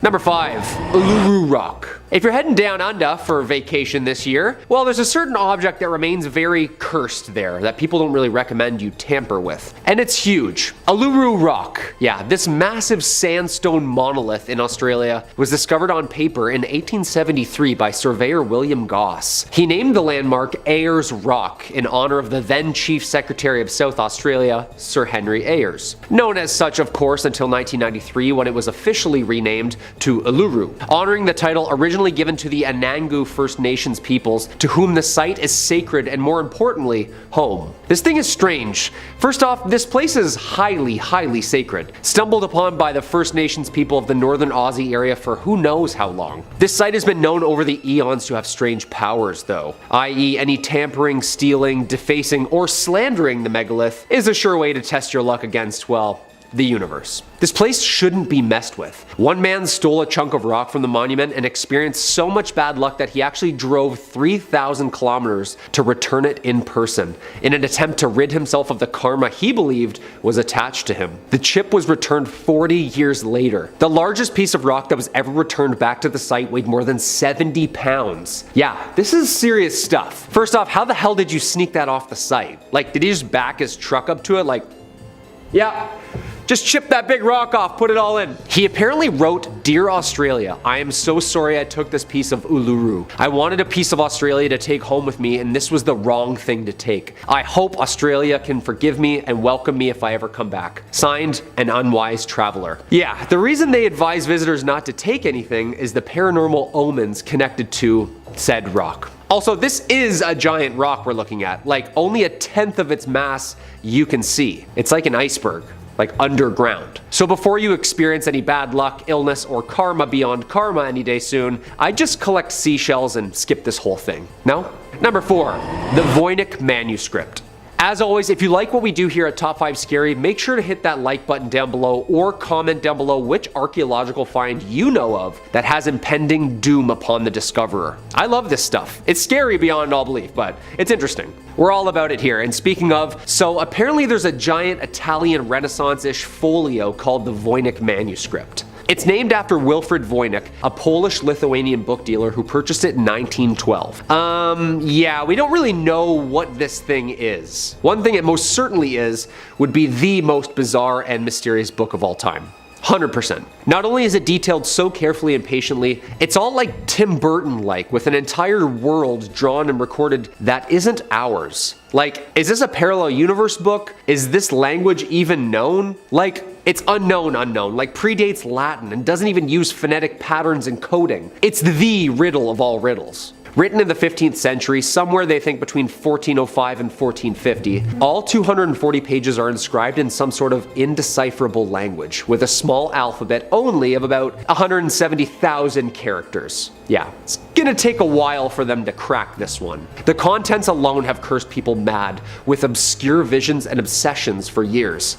Number 5. Uluru Rock. If you're heading down under for vacation this year, well, there's a certain object that remains very cursed there that people don't really recommend you tamper with. And it's huge. Uluru Rock. Yeah, this massive sandstone monolith in Australia was discovered on paper in 1873 by surveyor William Goss. He named the landmark Ayers Rock in honor of the then Chief Secretary of South Australia, Sir Henry Ayers. Known as such, of course, until 1993 when it was officially renamed to Uluru, honoring the title originally given to the Anangu First Nations peoples, to whom the site is sacred and, more importantly, home. This thing is strange. First off, this place is highly sacred, stumbled upon by the First Nations people of the northern Aussie area for who knows how long. This site has been known over the eons to have strange powers though, i.e. any tampering, stealing, defacing, or slandering the megalith is a sure way to test your luck against, well, the universe. This place shouldn't be messed with. One man stole a chunk of rock from the monument and experienced so much bad luck that he actually drove 3,000 kilometers to return it in person, in an attempt to rid himself of the karma he believed was attached to him. The chip was returned 40 years later. The largest piece of rock that was ever returned back to the site weighed more than 70 pounds. Yeah, this is serious stuff. First off, how the hell did you sneak that off the site? Like, did he just back his truck up to it like, yeah, just chip that big rock off, put it all in. He apparently wrote, "Dear Australia, I am so sorry I took this piece of Uluru. I wanted a piece of Australia to take home with me and this was the wrong thing to take. I hope Australia can forgive me and welcome me if I ever come back. Signed, an unwise traveler." Yeah, the reason they advise visitors not to take anything is the paranormal omens connected to said rock. Also, this is a giant rock we're looking at, like only 1/10 of its mass you can see. It's like an iceberg, like underground. So before you experience any bad luck, illness, or karma beyond karma any day soon, I'd just collect seashells and skip this whole thing. No? Number 4, the Voynich Manuscript. As always, if you like what we do here at Top 5 Scary, make sure to hit that like button down below or comment down below which archaeological find you know of that has impending doom upon the discoverer. I love this stuff. It's scary beyond all belief, but it's interesting. We're all about it here. And speaking of, so apparently there's a giant Italian Renaissance-ish folio called the Voynich Manuscript. It's named after Wilfrid Voynich, a Polish-Lithuanian book dealer who purchased it in 1912. Yeah, we don't really know what this thing is. One thing it most certainly is would be the most bizarre and mysterious book of all time. 100%. Not only is it detailed so carefully and patiently, it's all like Tim Burton-like, with an entire world drawn and recorded that isn't ours. Like, is this a parallel universe book? Is this language even known? Like, it's unknown, like predates Latin and doesn't even use phonetic patterns and coding. It's the riddle of all riddles. Written in the 15th century, somewhere they think between 1405 and 1450, all 240 pages are inscribed in some sort of indecipherable language, with a small alphabet only of about 170,000 characters. Yeah, it's gonna take a while for them to crack this one. The contents alone have cursed people mad, with obscure visions and obsessions for years.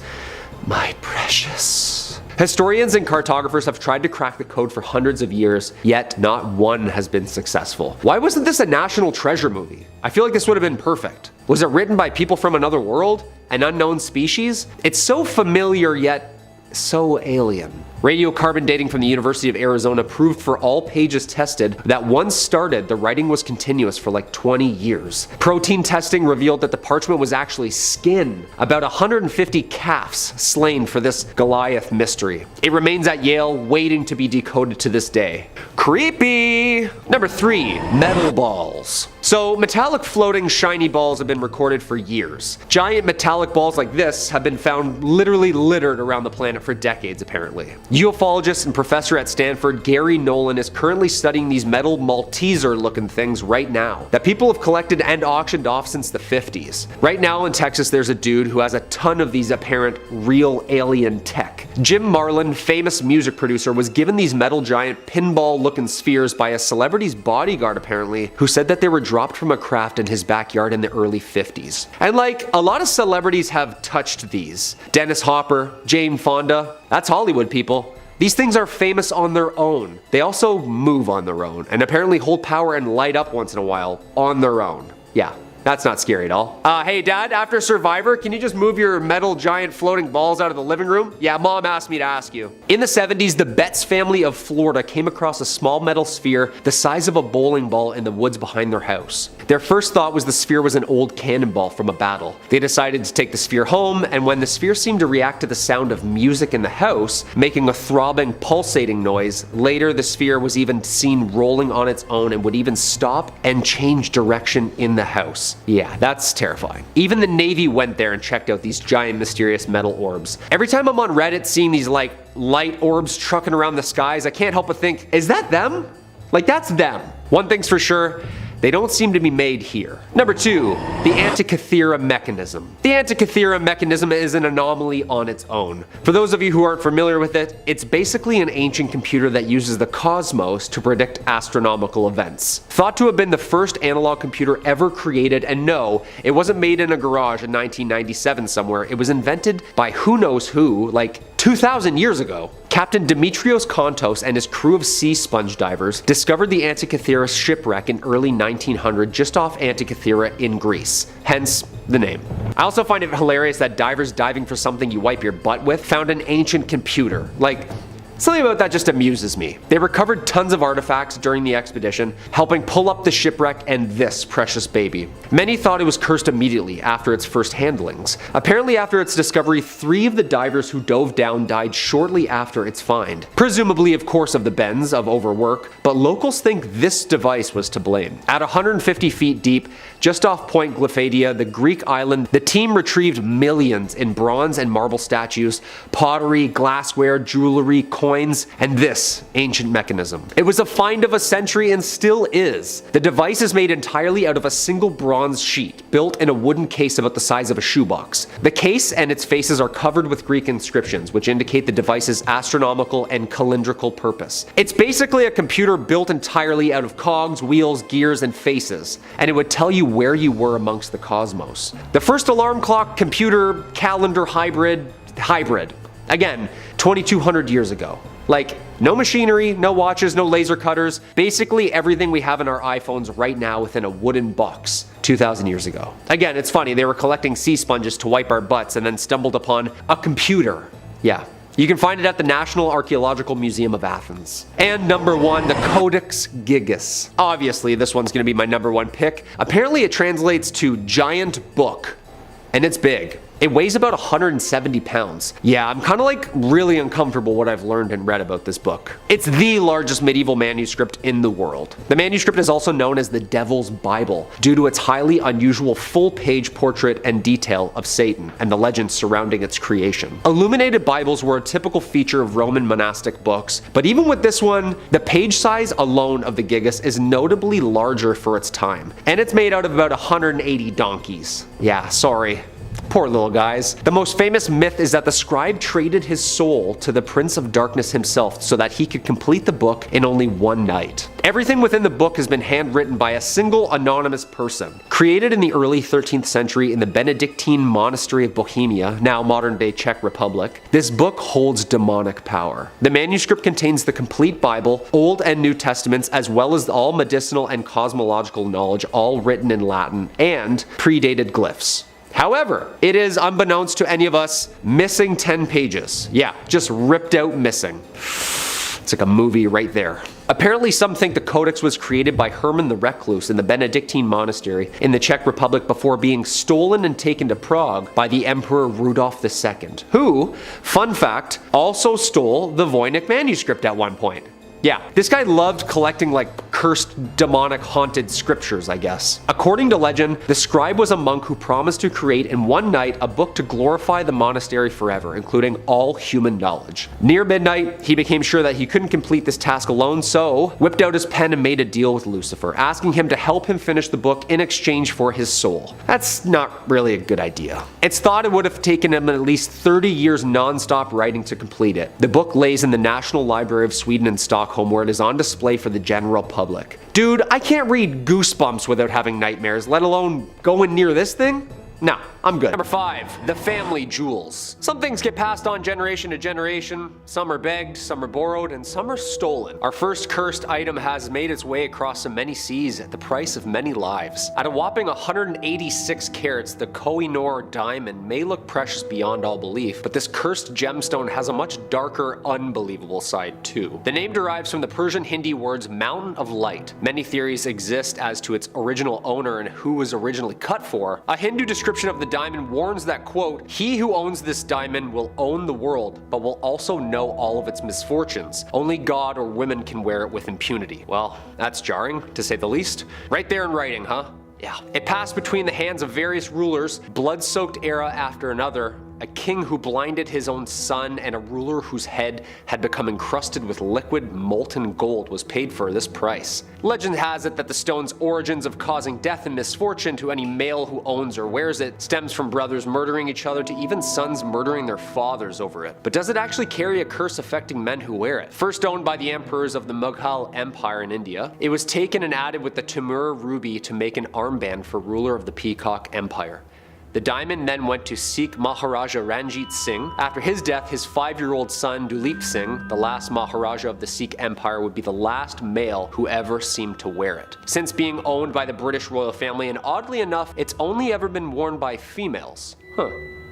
My precious. Historians and cartographers have tried to crack the code for hundreds of years, yet not one has been successful. Why wasn't this a national treasure movie? I feel like this would have been perfect. Was it written by people from another world? An unknown species? It's so familiar yet so alien. Radiocarbon dating from the University of Arizona proved for all pages tested that once started, the writing was continuous for like 20 years. Protein testing revealed that the parchment was actually skin. About 150 calves slain for this Goliath mystery. It remains at Yale, waiting to be decoded to this day. Creepy! Number 3, metal balls. So, metallic floating shiny balls have been recorded for years. Giant metallic balls like this have been found literally littered around the planet for decades, apparently. Ufologist and professor at Stanford, Gary Nolan, is currently studying these metal Malteser-looking things right now that people have collected and auctioned off since the 50s. Right now in Texas, there's a dude who has a ton of these apparent real alien tech. Jim Marlin, famous music producer, was given these metal giant pinball-looking spheres by a celebrity's bodyguard, apparently, who said that they were dropped from a craft in his backyard in the early 50s. And like, a lot of celebrities have touched these. Dennis Hopper, Jane Fonda, that's Hollywood, people. These things are famous on their own. They also move on their own, and apparently hold power and light up once in a while on their own. Yeah, That's not scary at all. Hey dad, after Survivor, can you just move your metal giant floating balls out of the living room? Yeah, mom asked me to ask you. In the 70s, the Betts family of Florida came across a small metal sphere the size of a bowling ball in the woods behind their house. Their first thought was the sphere was an old cannonball from a battle. They decided to take the sphere home, and when the sphere seemed to react to the sound of music in the house, making a throbbing, pulsating noise, later the sphere was even seen rolling on its own and would even stop and change direction in the house. Yeah, that's terrifying. Even the Navy went there and checked out these giant mysterious metal orbs. Every time I'm on Reddit seeing these like light orbs trucking around the skies, I can't help but think, is that them? Like, that's them. One thing's for sure, they don't seem to be made here. Number 2, the Antikythera mechanism. The Antikythera mechanism is an anomaly on its own. For those of you who aren't familiar with it, it's basically an ancient computer that uses the cosmos to predict astronomical events. Thought to have been the first analog computer ever created, and no, it wasn't made in a garage in 1997 somewhere. It was invented by who knows who, like 2,000 years ago. Captain Dimitrios Kontos and his crew of sea sponge divers discovered the Antikythera shipwreck in early 1900 just off Antikythera in Greece, hence the name. I also find it hilarious that divers diving for something you wipe your butt with found an ancient computer. Like, something about that just amuses me. They recovered tons of artifacts during the expedition, helping pull up the shipwreck and this precious baby. Many thought it was cursed immediately after its first handlings. Apparently after its discovery, 3 of the divers who dove down died shortly after its find. Presumably, of course, of the bends, of overwork, but locals think this device was to blame. At 150 feet deep, just off Point Glyphadia, the Greek island, the team retrieved millions in bronze and marble statues, pottery, glassware, jewelry, coins, and this ancient mechanism. It was a find of a century and still is. The device is made entirely out of a single bronze sheet, built in a wooden case about the size of a shoebox. The case and its faces are covered with Greek inscriptions, which indicate the device's astronomical and calendrical purpose. It's basically a computer built entirely out of cogs, wheels, gears, and faces, and it would tell you where you were amongst the cosmos. The first alarm clock, computer, calendar hybrid. Again, 2,200 years ago. Like, no machinery, no watches, no laser cutters. Basically everything we have in our iPhones right now within a wooden box 2,000 years ago. Again, it's funny, they were collecting sea sponges to wipe our butts and then stumbled upon a computer. Yeah. You can find it at the National Archaeological Museum of Athens. And number 1, the Codex Gigas. Obviously, this one's gonna be my number 1 pick. Apparently it translates to giant book, and it's big. It weighs about 170 pounds. Yeah, I'm kind of like really uncomfortable what I've learned and read about this book. It's the largest medieval manuscript in the world. The manuscript is also known as the Devil's Bible due to its highly unusual full-page portrait and detail of Satan and the legends surrounding its creation. Illuminated Bibles were a typical feature of Roman monastic books, but even with this one, the page size alone of the Gigas is notably larger for its time, and it's made out of about 180 donkeys. Yeah, sorry. Poor little guys. The most famous myth is that the scribe traded his soul to the Prince of Darkness himself so that he could complete the book in only one night. Everything within the book has been handwritten by a single anonymous person. Created in the early 13th century in the Benedictine monastery of Bohemia, now modern-day Czech Republic, this book holds demonic power. The manuscript contains the complete Bible, Old and New Testaments, as well as all medicinal and cosmological knowledge, all written in Latin, and predated glyphs. However, it is, unbeknownst to any of us, missing 10 pages. Yeah, just ripped out missing. It's like a movie right there. Apparently some think the Codex was created by Herman the Recluse in the Benedictine monastery in the Czech Republic before being stolen and taken to Prague by the Emperor Rudolf II, who, fun fact, also stole the Voynich manuscript at one point. Yeah, this guy loved collecting like cursed, demonic, haunted scriptures, I guess. According to legend, the scribe was a monk who promised to create in one night a book to glorify the monastery forever, including all human knowledge. Near midnight, he became sure that he couldn't complete this task alone, so whipped out his pen and made a deal with Lucifer, asking him to help him finish the book in exchange for his soul. That's not really a good idea. It's thought it would have taken him at least 30 years non-stop writing to complete it. The book lays in the National Library of Sweden in Stockholm, where it is on display for the general public. Dude, I can't read Goosebumps without having nightmares, let alone going near this thing? Nah, I'm good. Number 5. The family jewels. Some things get passed on generation to generation. Some are begged, some are borrowed, and some are stolen. Our first cursed item has made its way across so many seas at the price of many lives. At a whopping 186 carats, the Koh-i-Noor diamond may look precious beyond all belief, but this cursed gemstone has a much darker, unbelievable side too. The name derives from the Persian Hindi words mountain of light. Many theories exist as to its original owner and who was originally cut for. A Hindu description of the diamond warns that, quote, "He who owns this diamond will own the world, but will also know all of its misfortunes. Only God or women can wear it with impunity." Well, that's jarring, to say the least. Right there in writing, huh? Yeah. It passed between the hands of various rulers, blood-soaked era after another. A king who blinded his own son and a ruler whose head had become encrusted with liquid molten gold was paid for this price. Legend has it that the stone's origins of causing death and misfortune to any male who owns or wears it stems from brothers murdering each other to even sons murdering their fathers over it. But does it actually carry a curse affecting men who wear it? First owned by the emperors of the Mughal Empire in India, it was taken and added with the Timur ruby to make an armband for ruler of the Peacock Empire. The diamond then went to Sikh Maharaja Ranjit Singh. After his death, his 5-year-old son Duleep Singh, the last Maharaja of the Sikh Empire, would be the last male who ever seemed to wear it. Since being owned by the British royal family, and oddly enough, it's only ever been worn by females.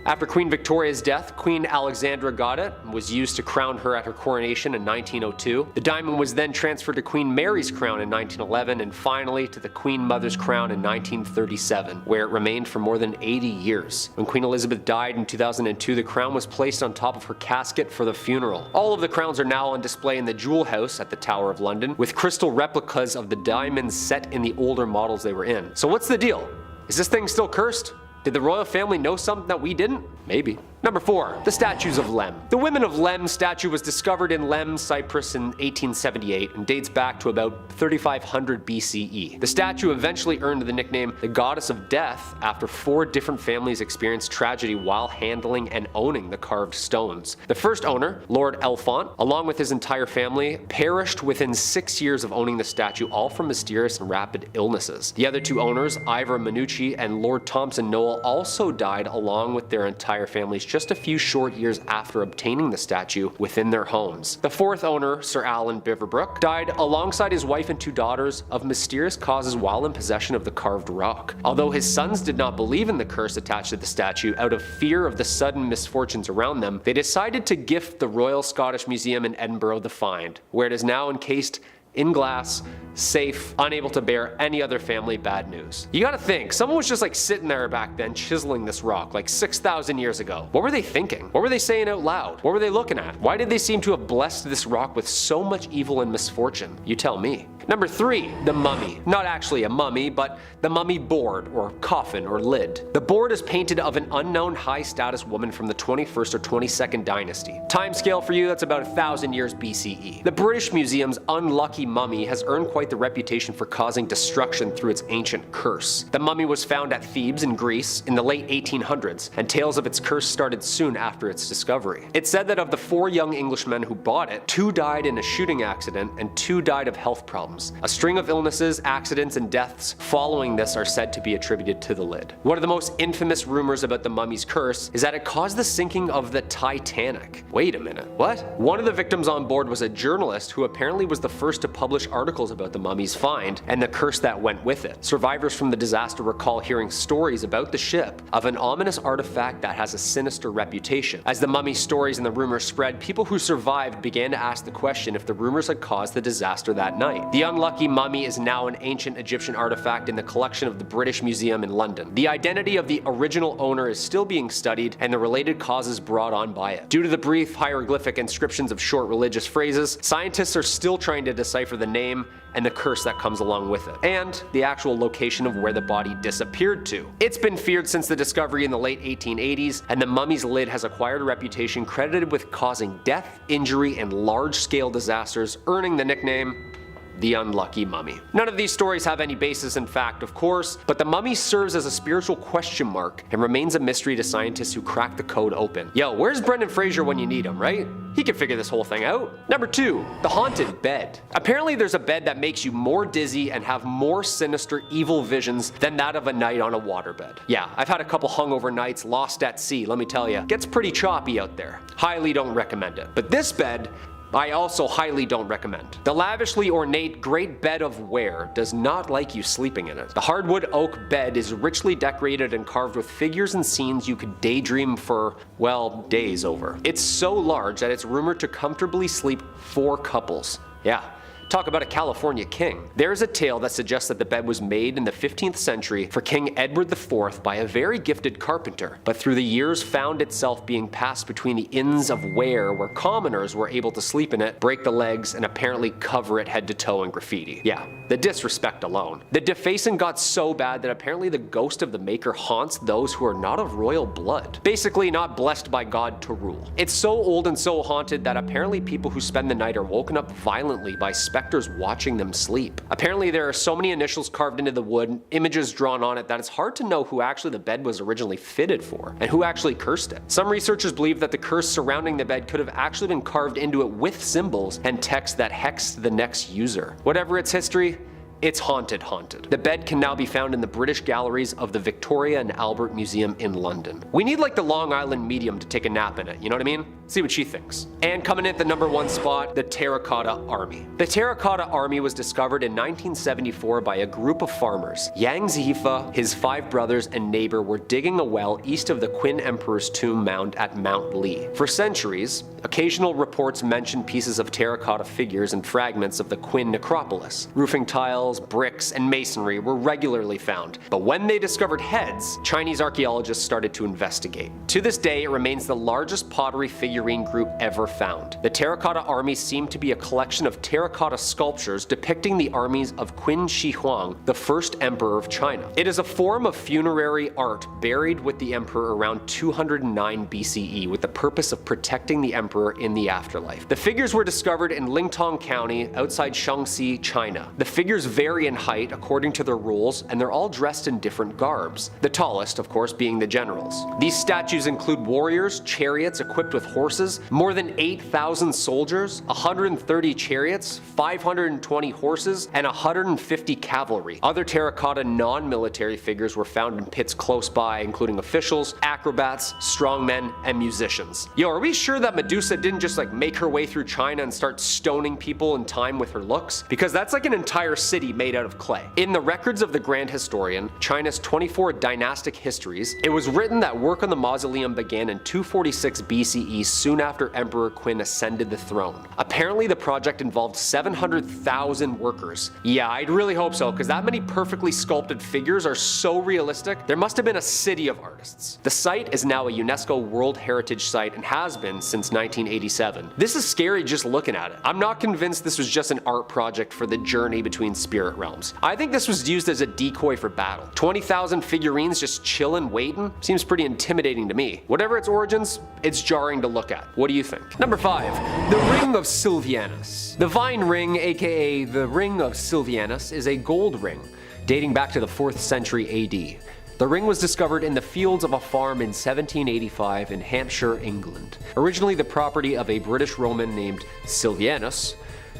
After Queen Victoria's death, Queen Alexandra got it and was used to crown her at her coronation in 1902. The diamond was then transferred to Queen Mary's crown in 1911 and finally to the Queen Mother's crown in 1937, where it remained for more than 80 years. When Queen Elizabeth died in 2002, the crown was placed on top of her casket for the funeral. All of the crowns are now on display in the Jewel House at the Tower of London, with crystal replicas of the diamonds set in the older models they were in. So what's the deal? Is this thing still cursed? Did the royal family know something that we didn't? Maybe. Number 4. The statues of Lemb. The Women of Lemb statue was discovered in Lemb, Cyprus in 1878 and dates back to about 3500 BCE. The statue eventually earned the nickname the Goddess of Death after 4 different families experienced tragedy while handling and owning the carved stones. The first owner, Lord Elfont, along with his entire family, perished within 6 years of owning the statue, all from mysterious and rapid illnesses. The other 2 owners, Ivor Minucci and Lord Thompson Noel, also died along with their entire families just a few short years after obtaining the statue within their homes. The 4th owner, Sir Alan Beaverbrook, died alongside his wife and 2 daughters of mysterious causes while in possession of the carved rock. Although his sons did not believe in the curse attached to the statue, out of fear of the sudden misfortunes around them, they decided to gift the Royal Scottish Museum in Edinburgh the find, where it is now encased in glass, safe, unable to bear any other family bad news. You gotta think, someone was just like sitting there back then chiseling this rock like 6,000 years ago. What were they thinking? What were they saying out loud? What were they looking at? Why did they seem to have blessed this rock with so much evil and misfortune? You tell me. Number 3, the mummy. Not actually a mummy, but the mummy board, or coffin, or lid. The board is painted of an unknown high-status woman from the 21st or 22nd dynasty. Timescale for you, that's about 1,000 years BCE. The British Museum's unlucky mummy has earned quite the reputation for causing destruction through its ancient curse. The mummy was found at Thebes in Greece in the late 1800s, and tales of its curse started soon after its discovery. It's said that of the 4 young Englishmen who bought it, 2 died in a shooting accident and 2 died of health problems. A string of illnesses, accidents, and deaths following this are said to be attributed to the lid. One of the most infamous rumors about the mummy's curse is that it caused the sinking of the Titanic. Wait a minute, what? One of the victims on board was a journalist who apparently was the first to publish articles about the mummy's find and the curse that went with it. Survivors from the disaster recall hearing stories about the ship of an ominous artifact that has a sinister reputation. As the mummy stories and the rumors spread, people who survived began to ask the question if the rumors had caused the disaster that night. The unlucky mummy is now an ancient Egyptian artifact in the collection of the British Museum in London. The identity of the original owner is still being studied and the related causes brought on by it. Due to the brief hieroglyphic inscriptions of short religious phrases, scientists are still trying to decipher the name and the curse that comes along with it, and the actual location of where the body disappeared to. It's been feared since the discovery in the late 1880s, and the mummy's lid has acquired a reputation credited with causing death, injury, and large-scale disasters, earning the nickname the unlucky mummy. None of these stories have any basis in fact, of course, but the mummy serves as a spiritual question mark and remains a mystery to scientists who cracked the code open. Yo, where's Brendan Fraser when you need him, right? He can figure this whole thing out. Number 2, the haunted bed. Apparently there's a bed that makes you more dizzy and have more sinister evil visions than that of a night on a waterbed. Yeah, I've had a couple hungover nights lost at sea, let me tell you. Gets pretty choppy out there. Highly don't recommend it. But this bed, I also highly don't recommend. The lavishly ornate great bed of ware does not like you sleeping in it. The hardwood oak bed is richly decorated and carved with figures and scenes you could daydream for, well, days over. It's so large that it's rumored to comfortably sleep 4 couples. Yeah. Talk about a California king. There's a tale that suggests that the bed was made in the 15th century for King Edward IV by a very gifted carpenter, but through the years found itself being passed between the inns of ware where commoners were able to sleep in it, break the legs, and apparently cover it head to toe in graffiti. Yeah, the disrespect alone. The defacing got so bad that apparently the ghost of the maker haunts those who are not of royal blood. Basically not blessed by God to rule. It's so old and so haunted that apparently people who spend the night are woken up violently by specters watching them sleep. Apparently there are so many initials carved into the wood, images drawn on it, that it's hard to know who actually the bed was originally fitted for, and who actually cursed it. Some researchers believe that the curse surrounding the bed could have actually been carved into it with symbols and text that hexed the next user. Whatever its history, it's haunted. The bed can now be found in the British galleries of the Victoria and Albert Museum in London. We need like the Long Island medium to take a nap in it, you know what I mean? See what she thinks. And coming in at the number 1 spot, the Terracotta Army. The Terracotta Army was discovered in 1974 by a group of farmers. Yang Zifa, his 5 brothers, and neighbor were digging a well east of the Qin Emperor's tomb mound at Mount Lee. For centuries, occasional reports mentioned pieces of terracotta figures and fragments of the Qin necropolis. Roofing tiles, bricks, and masonry were regularly found, but when they discovered heads, Chinese archaeologists started to investigate. To this day, it remains the largest pottery figurine group ever found. The Terracotta Army seemed to be a collection of terracotta sculptures depicting the armies of Qin Shi Huang, the first emperor of China. It is a form of funerary art buried with the emperor around 209 BCE with the purpose of protecting the emperor in the afterlife. The figures were discovered in Lingtong County outside Shaanxi, China. The figures vary in height according to their rules, and they're all dressed in different garbs. The tallest, of course, being the generals. These statues include warriors, chariots equipped with horses, more than 8,000 soldiers, 130 chariots, 520 horses, and 150 cavalry. Other terracotta non-military figures were found in pits close by, including officials, acrobats, strongmen, and musicians. Yo, are we sure that Medusa didn't just like make her way through China and start stoning people in time with her looks? Because that's like an entire city made out of clay. In the records of the Grand Historian, China's 24 dynastic histories, it was written that work on the mausoleum began in 246 BCE, soon after Emperor Qin ascended the throne. Apparently the project involved 700,000 workers. Yeah, I'd really hope so, because that many perfectly sculpted figures are so realistic, there must have been a city of artists. The site is now a UNESCO World Heritage Site and has been since 1987. This is scary just looking at it. I'm not convinced this was just an art project for the journey between spirit realms. I think this was used as a decoy for battle. 20,000 figurines just chillin' waiting? Seems pretty intimidating to me. Whatever its origins, it's jarring to look at. What do you think? Number 5. The Ring of Silvianus. The Vine Ring, aka the Ring of Silvianus, is a gold ring dating back to the 4th century AD. The ring was discovered in the fields of a farm in 1785 in Hampshire, England. Originally the property of a British Roman named Silvianus,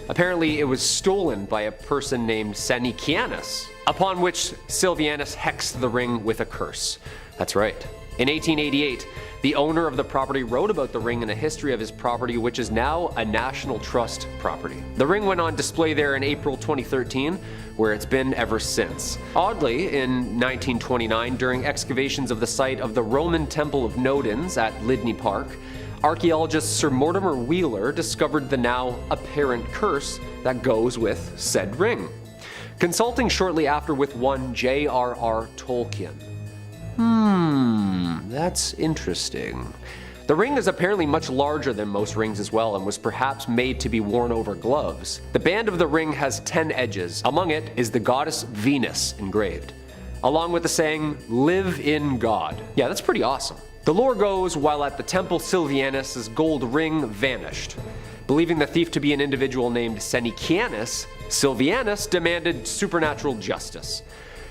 apparently it was stolen by a person named Senicianus, upon which Silvianus hexed the ring with a curse. That's right. In 1888, the owner of the property wrote about the ring in a history of his property, which is now a National Trust property. The ring went on display there in April 2013, where it's been ever since. Oddly, in 1929, during excavations of the site of the Roman Temple of Nodens at Lydney Park, archaeologist Sir Mortimer Wheeler discovered the now apparent curse that goes with said ring. Consulting shortly after with one J.R.R. Tolkien. That's interesting. The ring is apparently much larger than most rings as well and was perhaps made to be worn over gloves. The band of the ring has 10 edges. Among it is the goddess Venus engraved, along with the saying, "Live in God." Yeah, that's pretty awesome. The lore goes, while at the temple, Silvianus' gold ring vanished. Believing the thief to be an individual named Senicianus, Silvianus demanded supernatural justice.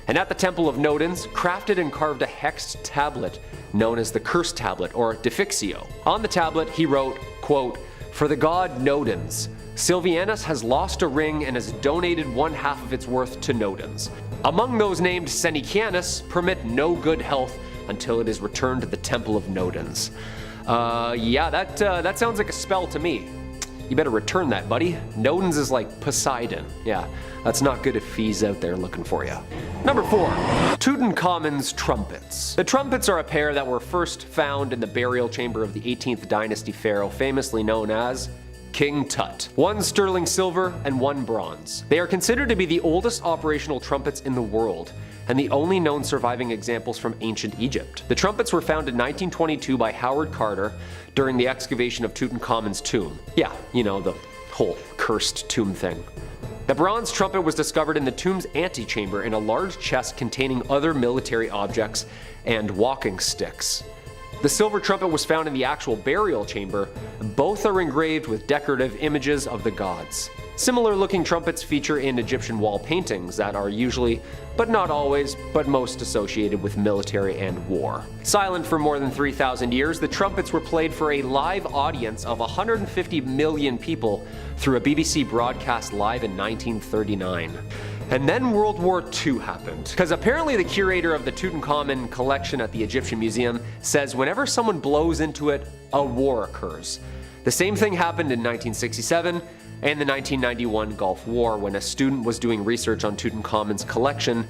And at the Temple of Nodens, crafted and carved a hexed tablet known as the Curse Tablet, or Defixio. On the tablet, he wrote, quote, "For the god Nodens, Silvianus has lost a ring and has donated 1/2 of its worth to Nodens. Among those named Senicianus, permit no good health until it is returned to the Temple of Nodens." Yeah, that sounds like a spell to me. You better return that, buddy. Nodens is like Poseidon. Yeah, that's not good if he's out there looking for you. Number 4. Tutankhamuns Trumpets. The trumpets are a pair that were first found in the burial chamber of the 18th dynasty pharaoh, famously known as King Tut. One sterling silver and one bronze. They are considered to be the oldest operational trumpets in the world, and the only known surviving examples from ancient Egypt. The trumpets were found in 1922 by Howard Carter during the excavation of Tutankhamun's tomb. Yeah, you know, the whole cursed tomb thing. The bronze trumpet was discovered in the tomb's antechamber in a large chest containing other military objects and walking sticks. The silver trumpet was found in the actual burial chamber. Both are engraved with decorative images of the gods. Similar looking trumpets feature in Egyptian wall paintings that are usually, but not always, but most associated with military and war. Silent for more than 3,000 years, the trumpets were played for a live audience of 150 million people through a BBC broadcast live in 1939. And then World War II happened. Because apparently the curator of the Tutankhamun collection at the Egyptian Museum says whenever someone blows into it, a war occurs. The same thing happened in 1967 and the 1991 Gulf War when a student was doing research on Tutankhamun's collection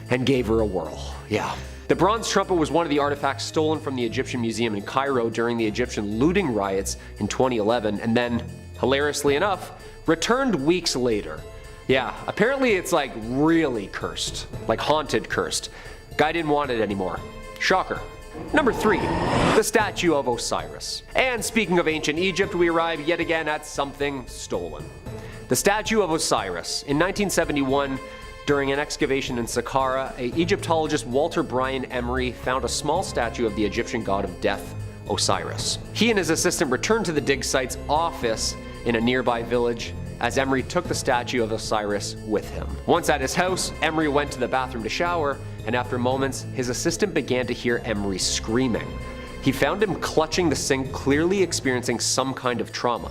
and gave her a whirl. Yeah. The bronze trumpet was one of the artifacts stolen from the Egyptian Museum in Cairo during the Egyptian looting riots in 2011 and then, hilariously enough, returned weeks later. Yeah, apparently it's like really cursed. Like haunted cursed. Guy didn't want it anymore. Shocker. Number 3. The statue of Osiris. And speaking of ancient Egypt, we arrive yet again at something stolen. The statue of Osiris. In 1971, during an excavation in Saqqara, Egyptologist Walter Bryan Emery found a small statue of the Egyptian god of death, Osiris. He and his assistant returned to the dig site's office in a nearby village as Emery took the statue of Osiris with him. Once at his house, Emery went to the bathroom to shower, and after moments, his assistant began to hear Emery screaming. He found him clutching the sink, clearly experiencing some kind of trauma.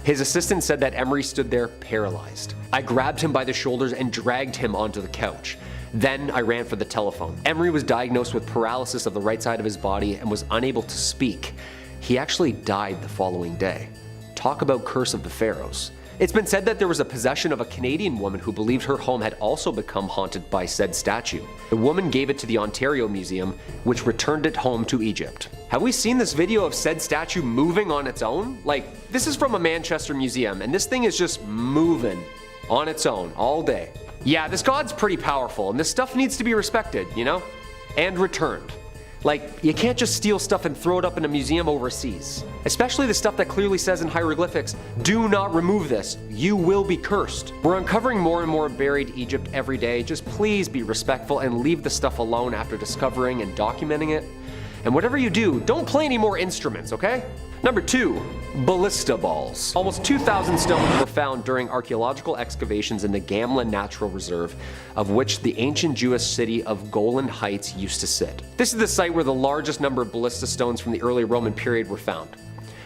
His assistant said that Emery stood there paralyzed. "I grabbed him by the shoulders and dragged him onto the couch. Then I ran for the telephone." Emery was diagnosed with paralysis of the right side of his body and was unable to speak. He actually died the following day. Talk about curse of the pharaohs. It's been said that there was a possession of a Canadian woman who believed her home had also become haunted by said statue. The woman gave it to the Ontario Museum, which returned it home to Egypt. Have we seen this video of said statue moving on its own? Like, this is from a Manchester museum, and this thing is just moving on its own all day. Yeah, this god's pretty powerful, and this stuff needs to be respected, you know? And returned. Like, you can't just steal stuff and throw it up in a museum overseas. Especially the stuff that clearly says in hieroglyphics, "Do not remove this, you will be cursed." We're uncovering more and more buried Egypt every day. Just please be respectful and leave the stuff alone after discovering and documenting it. And whatever you do, don't play any more instruments, okay? Number 2. Ballista balls. Almost 2,000 stones were found during archaeological excavations in the Gamla Natural Reserve, of which the ancient Jewish city of Golan Heights used to sit. This is the site where the largest number of ballista stones from the early Roman period were found.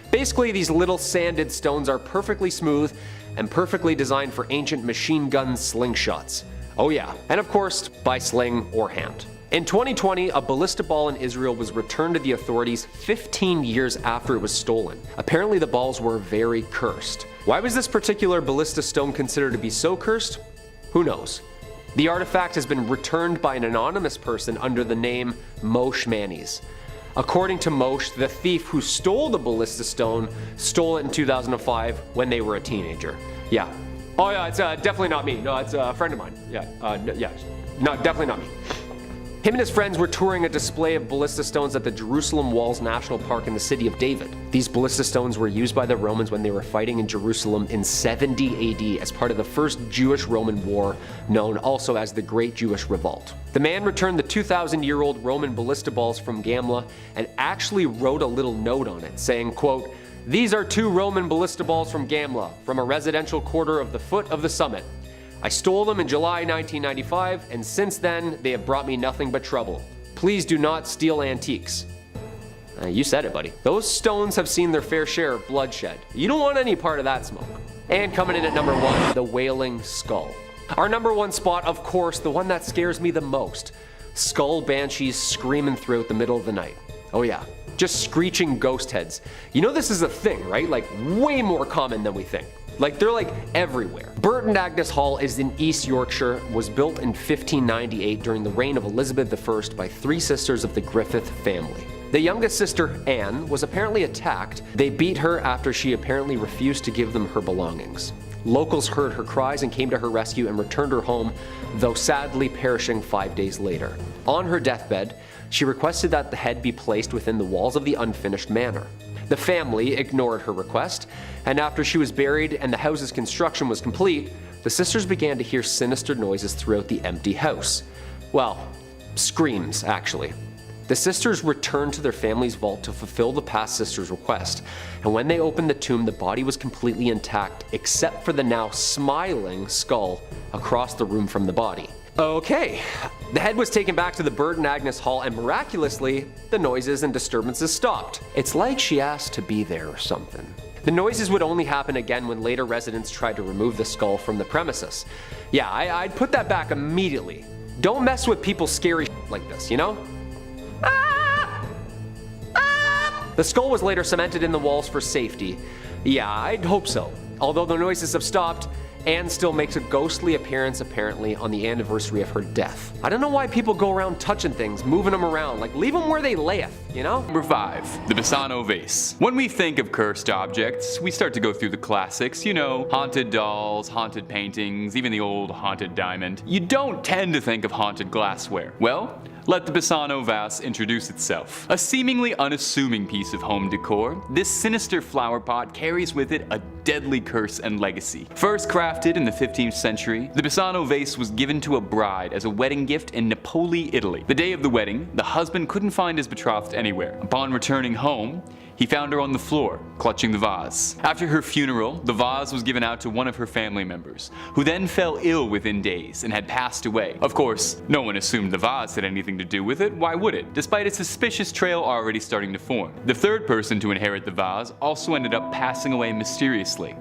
Basically, these little sanded stones are perfectly smooth and perfectly designed for ancient machine gun slingshots. Oh yeah, and of course, by sling or hand. In 2020, a ballista ball in Israel was returned to the authorities 15 years after it was stolen. Apparently the balls were very cursed. Why was this particular ballista stone considered to be so cursed? Who knows? The artifact has been returned by an anonymous person under the name Moshe Manis. According to Moshe, the thief who stole the ballista stone stole it in 2005 when they were a teenager. Yeah. Oh yeah, it's definitely not me. No, it's a friend of mine. Yeah, no, definitely not me. Him and his friends were touring a display of ballista stones at the Jerusalem Walls National Park in the city of David. These ballista stones were used by the Romans when they were fighting in Jerusalem in 70 AD as part of the First Jewish-Roman War, known also as the Great Jewish Revolt. The man returned the 2,000-year-old Roman ballista balls from Gamla and actually wrote a little note on it saying, quote, "These are 2 Roman ballista balls from Gamla, from a residential quarter of the foot of the summit. I stole them in July 1995, and since then, they have brought me nothing but trouble. Please do not steal antiques. You said it, buddy. Those stones have seen their fair share of bloodshed. You don't want any part of that smoke. And coming in at number 1, the Wailing Skull. Our number 1 spot, of course, the one that scares me the most. Skull banshees screaming throughout the middle of the night. Oh yeah, just screeching ghost heads. You know this is a thing, right? Like way more common than we think. Like they're like everywhere. Burton Agnes Hall is in East Yorkshire, was built in 1598 during the reign of Elizabeth I by 3 sisters of the Griffith family. The youngest sister, Anne, was apparently attacked. They beat her after she apparently refused to give them her belongings. Locals heard her cries and came to her rescue and returned her home, though sadly perishing 5 days later. On her deathbed, she requested that the head be placed within the walls of the unfinished manor. The family ignored her request, and after she was buried and the house's construction was complete, the sisters began to hear sinister noises throughout the empty house. Well, screams, actually. The sisters returned to their family's vault to fulfill the past sister's request, and when they opened the tomb, the body was completely intact except for the now smiling skull across the room from the body. Okay, the head was taken back to the Burton Agnes Hall, and miraculously, the noises and disturbances stopped. It's like she asked to be there or something. The noises would only happen again when later residents tried to remove the skull from the premises. Yeah, I'd put that back immediately. Don't mess with people's scary like this, you know? The skull was later cemented in the walls for safety. Yeah, I'd hope so. Although the noises have stopped, Anne still makes a ghostly appearance apparently on the anniversary of her death. I don't know why people go around touching things, moving them around, like leave them where they layeth, you know? Number 5. The Bassano Vase. When we think of cursed objects, we start to go through the classics, you know, haunted dolls, haunted paintings, even the old haunted diamond. You don't tend to think of haunted glassware. Well, let the Bassano vase introduce itself. A seemingly unassuming piece of home decor, this sinister flower pot carries with it a deadly curse and legacy. First crafted in the 15th century, the Bassano vase was given to a bride as a wedding gift in Napoli, Italy. The day of the wedding, the husband couldn't find his betrothed anywhere. Upon returning home, he found her on the floor, clutching the vase. After her funeral, the vase was given out to one of her family members, who then fell ill within days and had passed away. Of course, no one assumed the vase had anything to do with it, why would it? Despite a suspicious trail already starting to form. The third person to inherit the vase also ended up passing away mysteriously.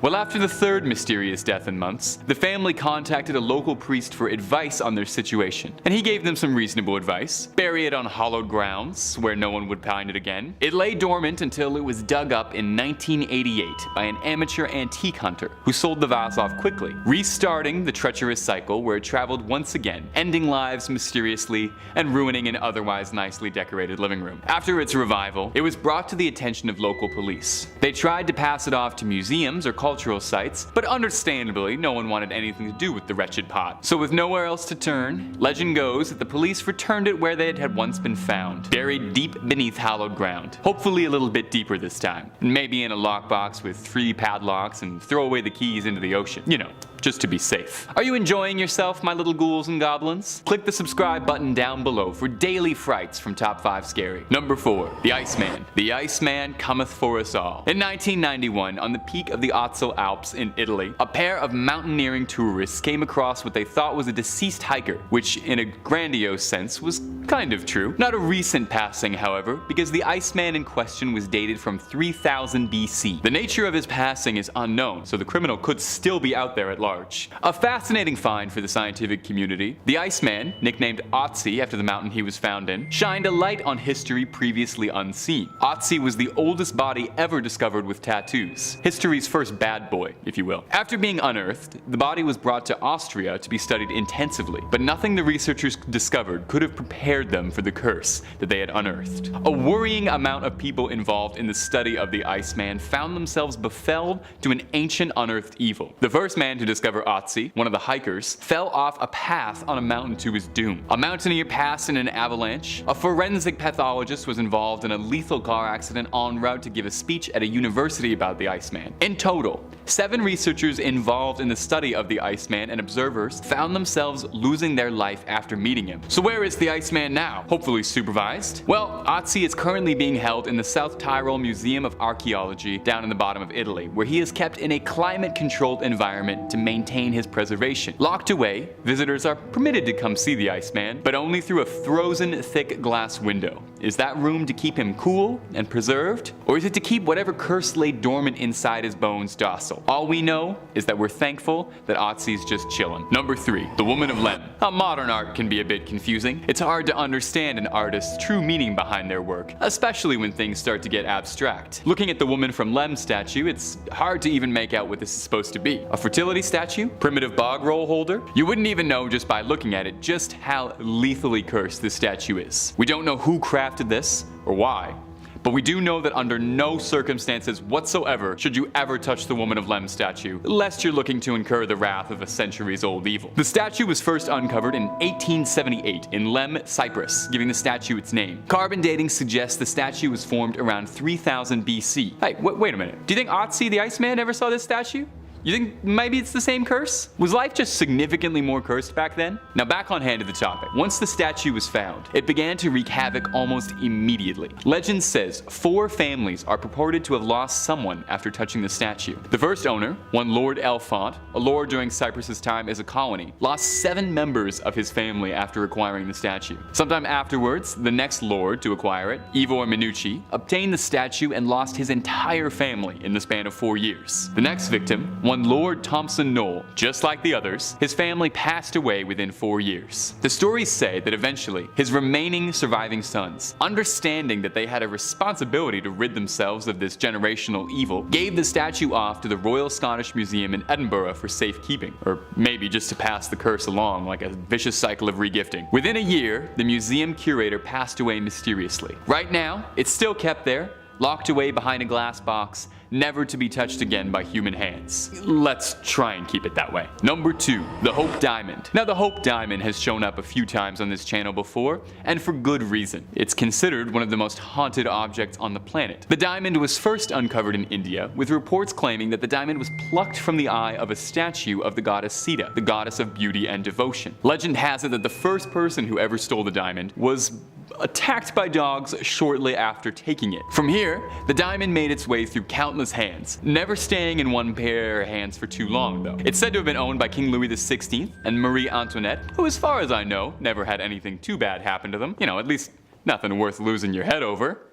Well, after the third mysterious death in months, the family contacted a local priest for advice on their situation, and he gave them some reasonable advice. Bury it on hallowed grounds, where no one would find it again. It lay dormant until it was dug up in 1988 by an amateur antique hunter, who sold the vase off quickly, restarting the treacherous cycle where it traveled once again, ending lives mysteriously and ruining an otherwise nicely decorated living room. After its revival, it was brought to the attention of local police. They tried to pass it off to museums or cultural sites, but understandably, no one wanted anything to do with the wretched pot. So with nowhere else to turn, legend goes that the police returned it where it had once been found, buried deep beneath hallowed ground. Hopefully a little bit deeper this time, maybe in a lockbox with 3 padlocks and throw away the keys into the ocean. You know, just to be safe. Are you enjoying yourself, my little ghouls and goblins? Click the subscribe button down below for daily frights from Top 5 Scary. Number 4. The Iceman. The Iceman cometh for us all. In 1991, on the peak of the Ozzol Alps in Italy, a pair of mountaineering tourists came across what they thought was a deceased hiker, which in a grandiose sense was kind of true. Not a recent passing, however, because the Iceman in question was dated from 3000 BC. The nature of his passing is unknown, so the criminal could still be out there at large. A fascinating find for the scientific community. The Iceman, nicknamed Otzi after the mountain he was found in, shined a light on history previously unseen. Otzi was the oldest body ever discovered with tattoos. History's first bad boy, if you will. After being unearthed, the body was brought to Austria to be studied intensively, but nothing the researchers discovered could have prepared them for the curse that they had unearthed. A worrying amount of people involved in the study of the Iceman found themselves befelled to an ancient unearthed evil. The first man to discover Otzi, one of the hikers, fell off a path on a mountain to his doom. A mountaineer passed in an avalanche. A forensic pathologist was involved in a lethal car accident en route to give a speech at a university about the Iceman. In total, 7 researchers involved in the study of the Iceman and observers found themselves losing their life after meeting him. So where is the Iceman now? Hopefully supervised? Well, Otzi is currently being held in the South Tyrol Museum of Archaeology down in the bottom of Italy, where he is kept in a climate-controlled environment to maintain maintain his preservation. Locked away, visitors are permitted to come see the Iceman, but only through a frozen, thick glass window. Is that room to keep him cool and preserved? Or is it to keep whatever curse lay dormant inside his bones docile? All we know is that we're thankful that Otzi's just chillin'. Number 3. The Woman of Lemb. Now, modern art can be a bit confusing. It's hard to understand an artist's true meaning behind their work, especially when things start to get abstract. Looking at the Woman from Lemb statue, it's hard to even make out what this is supposed to be. A fertility statue? Primitive bog roll holder? You wouldn't even know just by looking at it just how lethally cursed this statue is. We don't know who crafted this or why, but we do know that under no circumstances whatsoever should you ever touch the Woman of Lemb statue, lest you're looking to incur the wrath of a centuries-old evil. The statue was first uncovered in 1878 in Lemb, Cyprus, giving the statue its name. Carbon dating suggests the statue was formed around 3000 BC. Hey, wait a minute. Do you think Otzi the Iceman ever saw this statue? You think maybe it's the same curse? Was life just significantly more cursed back then? Now back on hand to the topic. Once the statue was found, it began to wreak havoc almost immediately. Legend says 4 families are purported to have lost someone after touching the statue. The first owner, one Lord Elfont, a lord during Cyprus's time as a colony, lost 7 members of his family after acquiring the statue. Sometime afterwards, the next lord to acquire it, Ivor Minucci, obtained the statue and lost his entire family in the span of 4 years. The next victim, one Lord Thompson Knoll, just like the others, his family passed away within 4 years. The stories say that eventually, his remaining surviving sons, understanding that they had a responsibility to rid themselves of this generational evil, gave the statue off to the Royal Scottish Museum in Edinburgh for safekeeping, or maybe just to pass the curse along like a vicious cycle of regifting. Within a year, the museum curator passed away mysteriously. Right now, it's still kept there, locked away behind a glass box, never to be touched again by human hands. Let's try and keep it that way. Number 2. The Hope Diamond. Now the Hope Diamond has shown up a few times on this channel before, and for good reason. It's considered one of the most haunted objects on the planet. The diamond was first uncovered in India, with reports claiming that the diamond was plucked from the eye of a statue of the goddess Sita, the goddess of beauty and devotion. Legend has it that the first person who ever stole the diamond was attacked by dogs shortly after taking it. From here, the diamond made its way through countless hands, never staying in one pair of hands for too long though. It's said to have been owned by King Louis XVI and Marie Antoinette, who as far as I know, never had anything too bad happen to them. You know, at least nothing worth losing your head over.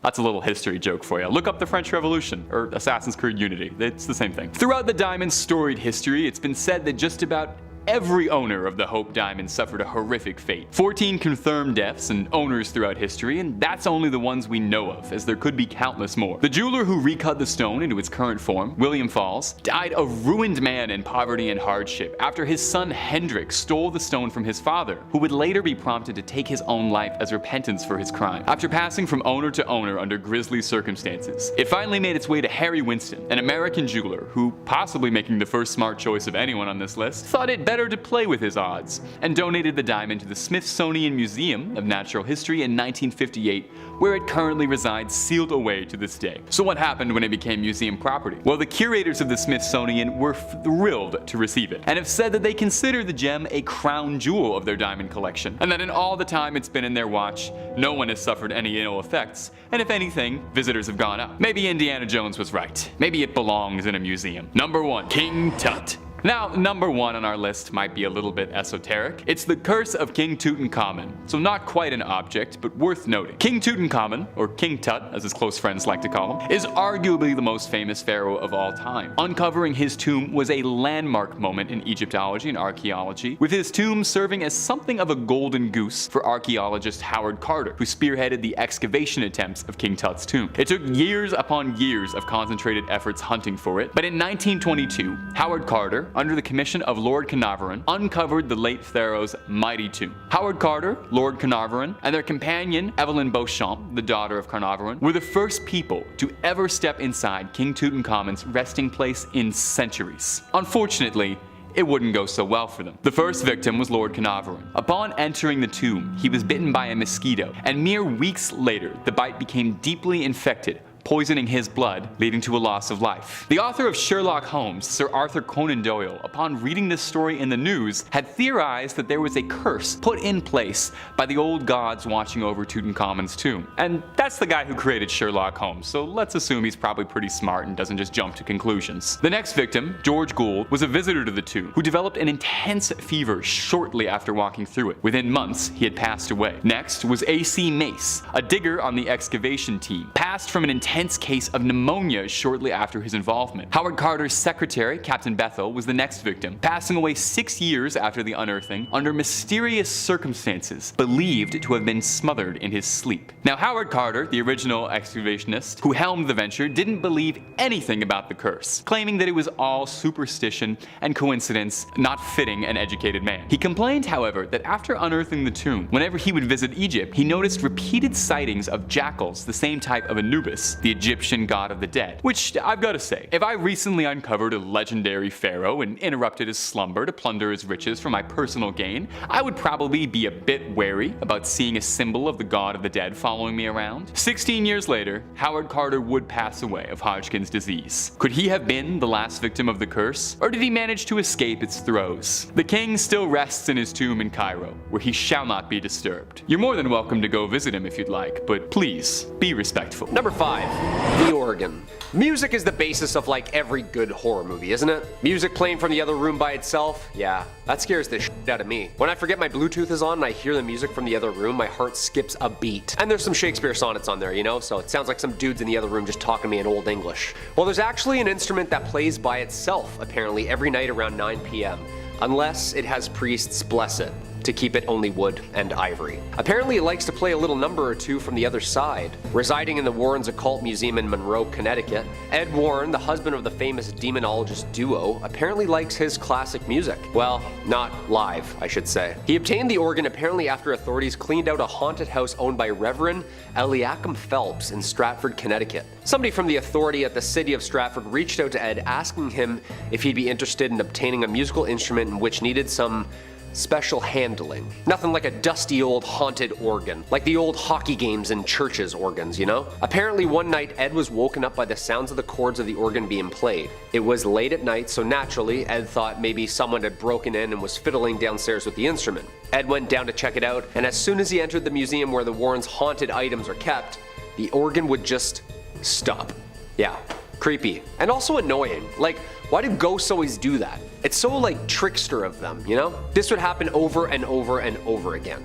That's a little history joke for you. Look up the French Revolution, or Assassin's Creed Unity. It's the same thing. Throughout the diamond's storied history, it's been said that just about every owner of the Hope Diamond suffered a horrific fate. 14 confirmed deaths and owners throughout history, and that's only the ones we know of, as there could be countless more. The jeweler who recut the stone into its current form, William Falls, died a ruined man in poverty and hardship after his son Hendrik stole the stone from his father, who would later be prompted to take his own life as repentance for his crime. After passing from owner to owner under grisly circumstances, it finally made its way to Harry Winston, an American jeweler who, possibly making the first smart choice of anyone on this list, thought it better to play with his odds, and donated the diamond to the Smithsonian Museum of Natural History in 1958, where it currently resides sealed away to this day. So what happened when it became museum property? Well, the curators of the Smithsonian were thrilled to receive it, and have said that they consider the gem a crown jewel of their diamond collection, and that in all the time it's been in their watch, no one has suffered any ill effects, and if anything, visitors have gone up. Maybe Indiana Jones was right. Maybe it belongs in a museum. Number 1. King Tut. Now, number 1 on our list might be a little bit esoteric. It's the curse of King Tutankhamun, so not quite an object, but worth noting. King Tutankhamun, or King Tut as his close friends like to call him, is arguably the most famous pharaoh of all time. Uncovering his tomb was a landmark moment in Egyptology and archaeology, with his tomb serving as something of a golden goose for archaeologist Howard Carter, who spearheaded the excavation attempts of King Tut's tomb. It took years upon years of concentrated efforts hunting for it, but in 1922, Howard Carter, under the commission of Lord Carnarvon, uncovered the late pharaoh's mighty tomb. Howard Carter, Lord Carnarvon, and their companion Evelyn Beauchamp, the daughter of Carnarvon, were the first people to ever step inside King Tutankhamun's resting place in centuries. Unfortunately, it wouldn't go so well for them. The first victim was Lord Carnarvon. Upon entering the tomb, he was bitten by a mosquito, and mere weeks later, the bite became deeply infected, poisoning his blood, leading to a loss of life. The author of Sherlock Holmes, Sir Arthur Conan Doyle, upon reading this story in the news, had theorized that there was a curse put in place by the old gods watching over Tutankhamun's tomb. And that's the guy who created Sherlock Holmes, so let's assume he's probably pretty smart and doesn't just jump to conclusions. The next victim, George Gould, was a visitor to the tomb who developed an intense fever shortly after walking through it. Within months, he had passed away. Next was A.C. Mace, a digger on the excavation team, passed from an intense case of pneumonia shortly after his involvement. Howard Carter's secretary, Captain Bethel, was the next victim, passing away 6 years after the unearthing under mysterious circumstances, believed to have been smothered in his sleep. Now, Howard Carter, the original excavationist who helmed the venture, didn't believe anything about the curse, claiming that it was all superstition and coincidence, not fitting an educated man. He complained, however, that after unearthing the tomb, whenever he would visit Egypt, he noticed repeated sightings of jackals, the same type of Anubis, the Egyptian god of the dead. Which, I've gotta say, if I recently uncovered a legendary pharaoh and interrupted his slumber to plunder his riches for my personal gain, I would probably be a bit wary about seeing a symbol of the god of the dead following me around. 16 years later, Howard Carter would pass away of Hodgkin's disease. Could he have been the last victim of the curse, or did he manage to escape its throes? The king still rests in his tomb in Cairo, where he shall not be disturbed. You're more than welcome to go visit him if you'd like, but please, be respectful. Number 5. The organ. Music is the basis of like every good horror movie, isn't it? Music playing from the other room by itself? Yeah, that scares the shit out of me. When I forget my Bluetooth is on and I hear the music from the other room, my heart skips a beat. And there's some Shakespeare sonnets on there, you know, so it sounds like some dudes in the other room just talking to me in Old English. Well, there's actually an instrument that plays by itself, apparently, every night around 9 p.m. Unless it has priests bless it to keep it only wood and ivory. Apparently it likes to play a little number or two from the other side. Residing in the Warrens Occult Museum in Monroe, Connecticut, Ed Warren, the husband of the famous demonologist duo, apparently likes his classic music. Well, not live, I should say. He obtained the organ apparently after authorities cleaned out a haunted house owned by Reverend Eliakim Phelps in Stratford, Connecticut. Somebody from the authority at the city of Stratford reached out to Ed asking him if he'd be interested in obtaining a musical instrument in which needed some special handling. Nothing like a dusty old haunted organ, like the old hockey games and churches organs, you know? Apparently one night Ed was woken up by the sounds of the chords of the organ being played. It was late at night, so naturally Ed thought maybe someone had broken in and was fiddling downstairs with the instrument. Ed went down to check it out, and as soon as he entered the museum where the Warrens' haunted items are kept, the organ would just stop. Yeah, creepy. And also annoying. Like, why do ghosts always do that? It's so like trickster of them, you know? This would happen over and over and over again.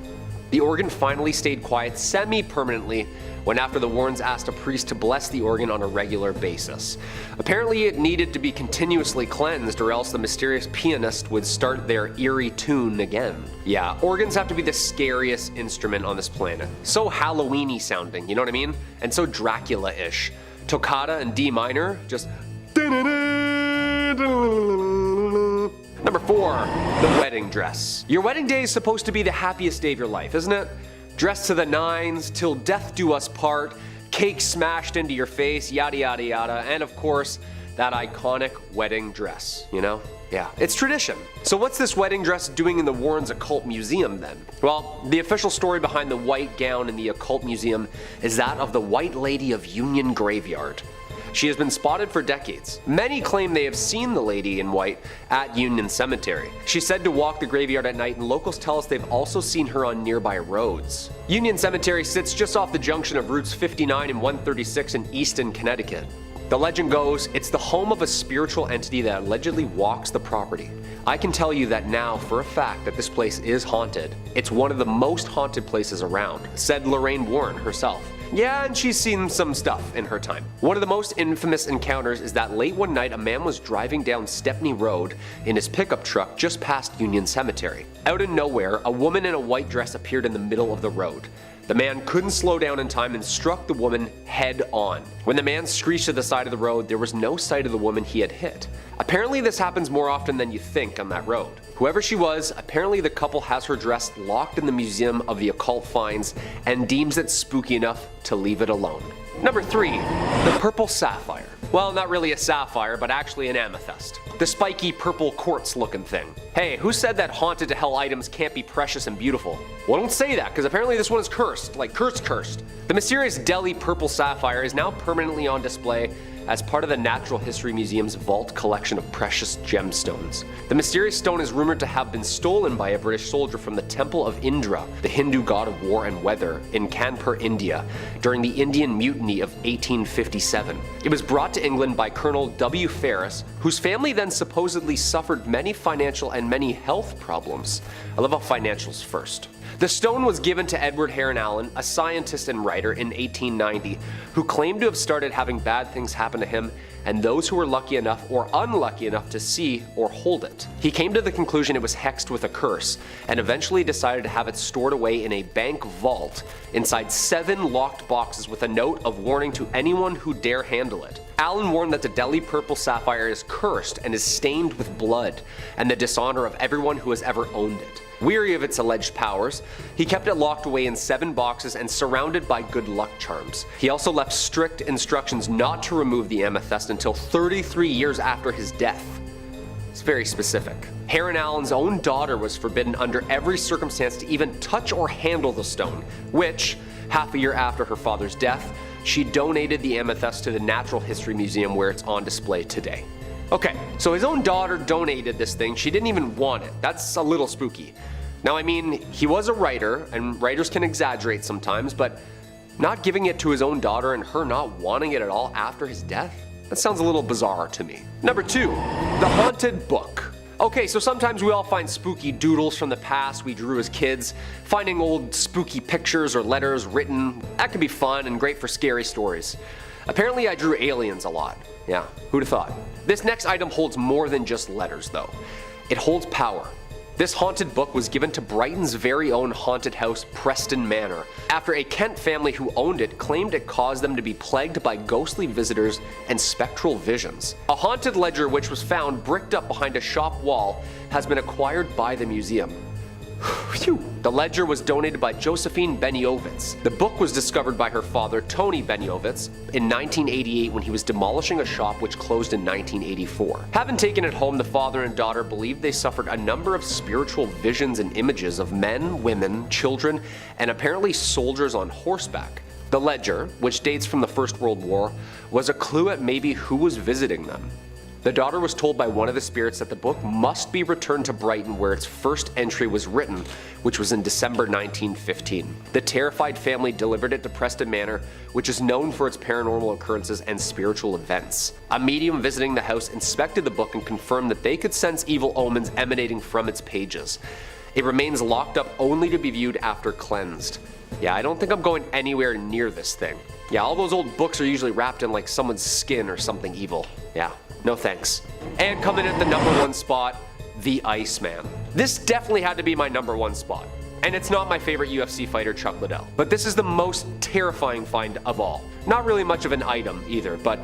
The organ finally stayed quiet semi-permanently when after the Warrens asked a priest to bless the organ on a regular basis. Apparently it needed to be continuously cleansed or else the mysterious pianist would start their eerie tune again. Yeah, organs have to be the scariest instrument on this planet. So Halloween-y sounding, you know what I mean? And so Dracula-ish. Toccata in D minor, just Number 4, the wedding dress. Your wedding day is supposed to be the happiest day of your life, isn't it? Dressed to the nines, till death do us part, cake smashed into your face, yada yada yada, and of course, that iconic wedding dress, you know? Yeah, it's tradition. So what's this wedding dress doing in the Warrens Occult Museum then? Well, the official story behind the white gown in the Occult Museum is that of the White Lady of Union Graveyard. She has been spotted for decades. Many claim they have seen the lady in white at Union Cemetery. She's said to walk the graveyard at night, and locals tell us they've also seen her on nearby roads. Union Cemetery sits just off the junction of routes 59 and 136 in Easton, Connecticut. The legend goes, it's the home of a spiritual entity that allegedly walks the property. I can tell you that now for a fact that this place is haunted. It's one of the most haunted places around, said Lorraine Warren herself. Yeah, and she's seen some stuff in her time. One of the most infamous encounters is that late one night a man was driving down Stepney Road in his pickup truck just past Union Cemetery. Out of nowhere, a woman in a white dress appeared in the middle of the road. The man couldn't slow down in time and struck the woman head on. When the man screeched to the side of the road, there was no sight of the woman he had hit. Apparently this happens more often than you think on that road. Whoever she was, apparently the couple has her dress locked in the Museum of the Occult Finds and deems it spooky enough to leave it alone. Number 3, the purple sapphire. Well, not really a sapphire, but actually an amethyst. The spiky purple quartz looking thing. Hey, who said that haunted to hell items can't be precious and beautiful? Well, don't say that, because apparently this one is cursed, like cursed. The mysterious Delhi purple sapphire is now permanently on display as part of the Natural History Museum's vault collection of precious gemstones. The mysterious stone is rumored to have been stolen by a British soldier from the Temple of Indra, the Hindu god of war and weather, in Kanpur, India, during the Indian Mutiny of 1857. It was brought to England by Colonel W. Ferris, whose family then supposedly suffered many financial and many health problems. I love how financials first. The stone was given to Edward Heron Allen, a scientist and writer, in 1890, who claimed to have started having bad things happen to him and those who were lucky enough or unlucky enough to see or hold it. He came to the conclusion it was hexed with a curse, and eventually decided to have it stored away in a bank vault inside 7 locked boxes with a note of warning to anyone who dare handle it. Allen warned that the Delhi purple sapphire is cursed and is stained with blood and the dishonor of everyone who has ever owned it. Weary of its alleged powers, he kept it locked away in 7 boxes and surrounded by good luck charms. He also left strict instructions not to remove the amethyst until 33 years after his death. It's very specific. Heron Allen's own daughter was forbidden under every circumstance to even touch or handle the stone, which, half a year after her father's death, she donated the amethyst to the Natural History Museum, where it's on display today. Okay, so his own daughter donated this thing. She didn't even want it. That's a little spooky. Now, I mean, he was a writer, and writers can exaggerate sometimes, but not giving it to his own daughter and her not wanting it at all after his death? That sounds a little bizarre to me. Number 2, the haunted book. Okay, so sometimes we all find spooky doodles from the past we drew as kids. Finding old spooky pictures or letters written, that can be fun and great for scary stories. Apparently I drew aliens a lot. Yeah, who'd have thought? This next item holds more than just letters though. It holds power. This haunted book was given to Brighton's very own haunted house, Preston Manor, after a Kent family who owned it claimed it caused them to be plagued by ghostly visitors and spectral visions. A haunted ledger which was found bricked up behind a shop wall has been acquired by the museum. Phew. The ledger was donated by Josephine Beniovitz. The book was discovered by her father, Tony Beniovitz, in 1988 when he was demolishing a shop which closed in 1984. Having taken it home, the father and daughter believed they suffered a number of spiritual visions and images of men, women, children, and apparently soldiers on horseback. The ledger, which dates from the First World War, was a clue at maybe who was visiting them. The daughter was told by one of the spirits that the book must be returned to Brighton, where its first entry was written, which was in December 1915. The terrified family delivered it to Preston Manor, which is known for its paranormal occurrences and spiritual events. A medium visiting the house inspected the book and confirmed that they could sense evil omens emanating from its pages. It remains locked up only to be viewed after cleansed. Yeah, I don't think I'm going anywhere near this thing. Yeah, all those old books are usually wrapped in like someone's skin or something evil. Yeah. No thanks. And coming at the number 1 spot, the Iceman. This definitely had to be my number 1 spot. And it's not my favorite UFC fighter, Chuck Liddell. But this is the most terrifying find of all. Not really much of an item either, but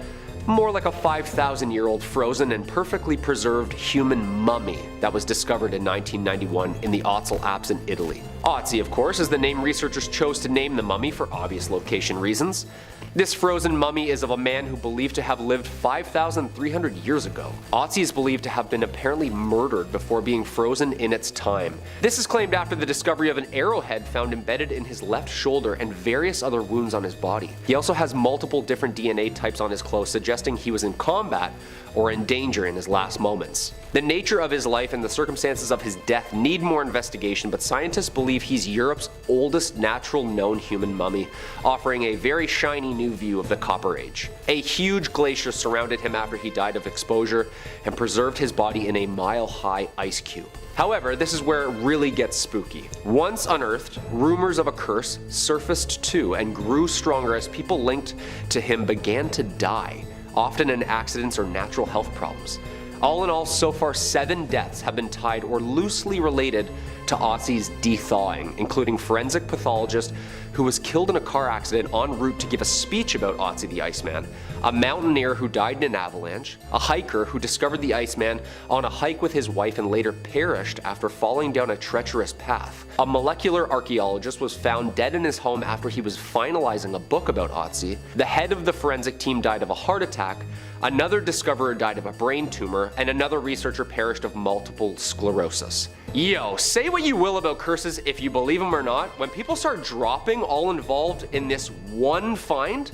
more like a 5,000-year-old frozen and perfectly preserved human mummy that was discovered in 1991 in the Ötztal Alps in Italy. Ötzi, of course, is the name researchers chose to name the mummy for obvious location reasons. This frozen mummy is of a man who believed to have lived 5,300 years ago. Ötzi is believed to have been apparently murdered before being frozen in its time. This is claimed after the discovery of an arrowhead found embedded in his left shoulder and various other wounds on his body. He also has multiple different DNA types on his clothes, suggesting he was in combat or in danger in his last moments. The nature of his life and the circumstances of his death need more investigation, but scientists believe he's Europe's oldest natural known human mummy, offering a very shiny new view of the Copper Age. A huge glacier surrounded him after he died of exposure and preserved his body in a mile-high ice cube. However, this is where it really gets spooky. Once unearthed, rumors of a curse surfaced too and grew stronger as people linked to him began to die, often in accidents or natural health problems. All in all, so far 7 deaths have been tied or loosely related to Ötzi's de-thawing, including forensic pathologist who was killed in a car accident en route to give a speech about Otzi the Iceman, a mountaineer who died in an avalanche, a hiker who discovered the Iceman on a hike with his wife and later perished after falling down a treacherous path. A molecular archaeologist was found dead in his home after he was finalizing a book about Otzi. The head of the forensic team died of a heart attack, another discoverer died of a brain tumor, and another researcher perished of multiple sclerosis. Yo, say what you will about curses if you believe them or not, when people start dropping all involved in this one find,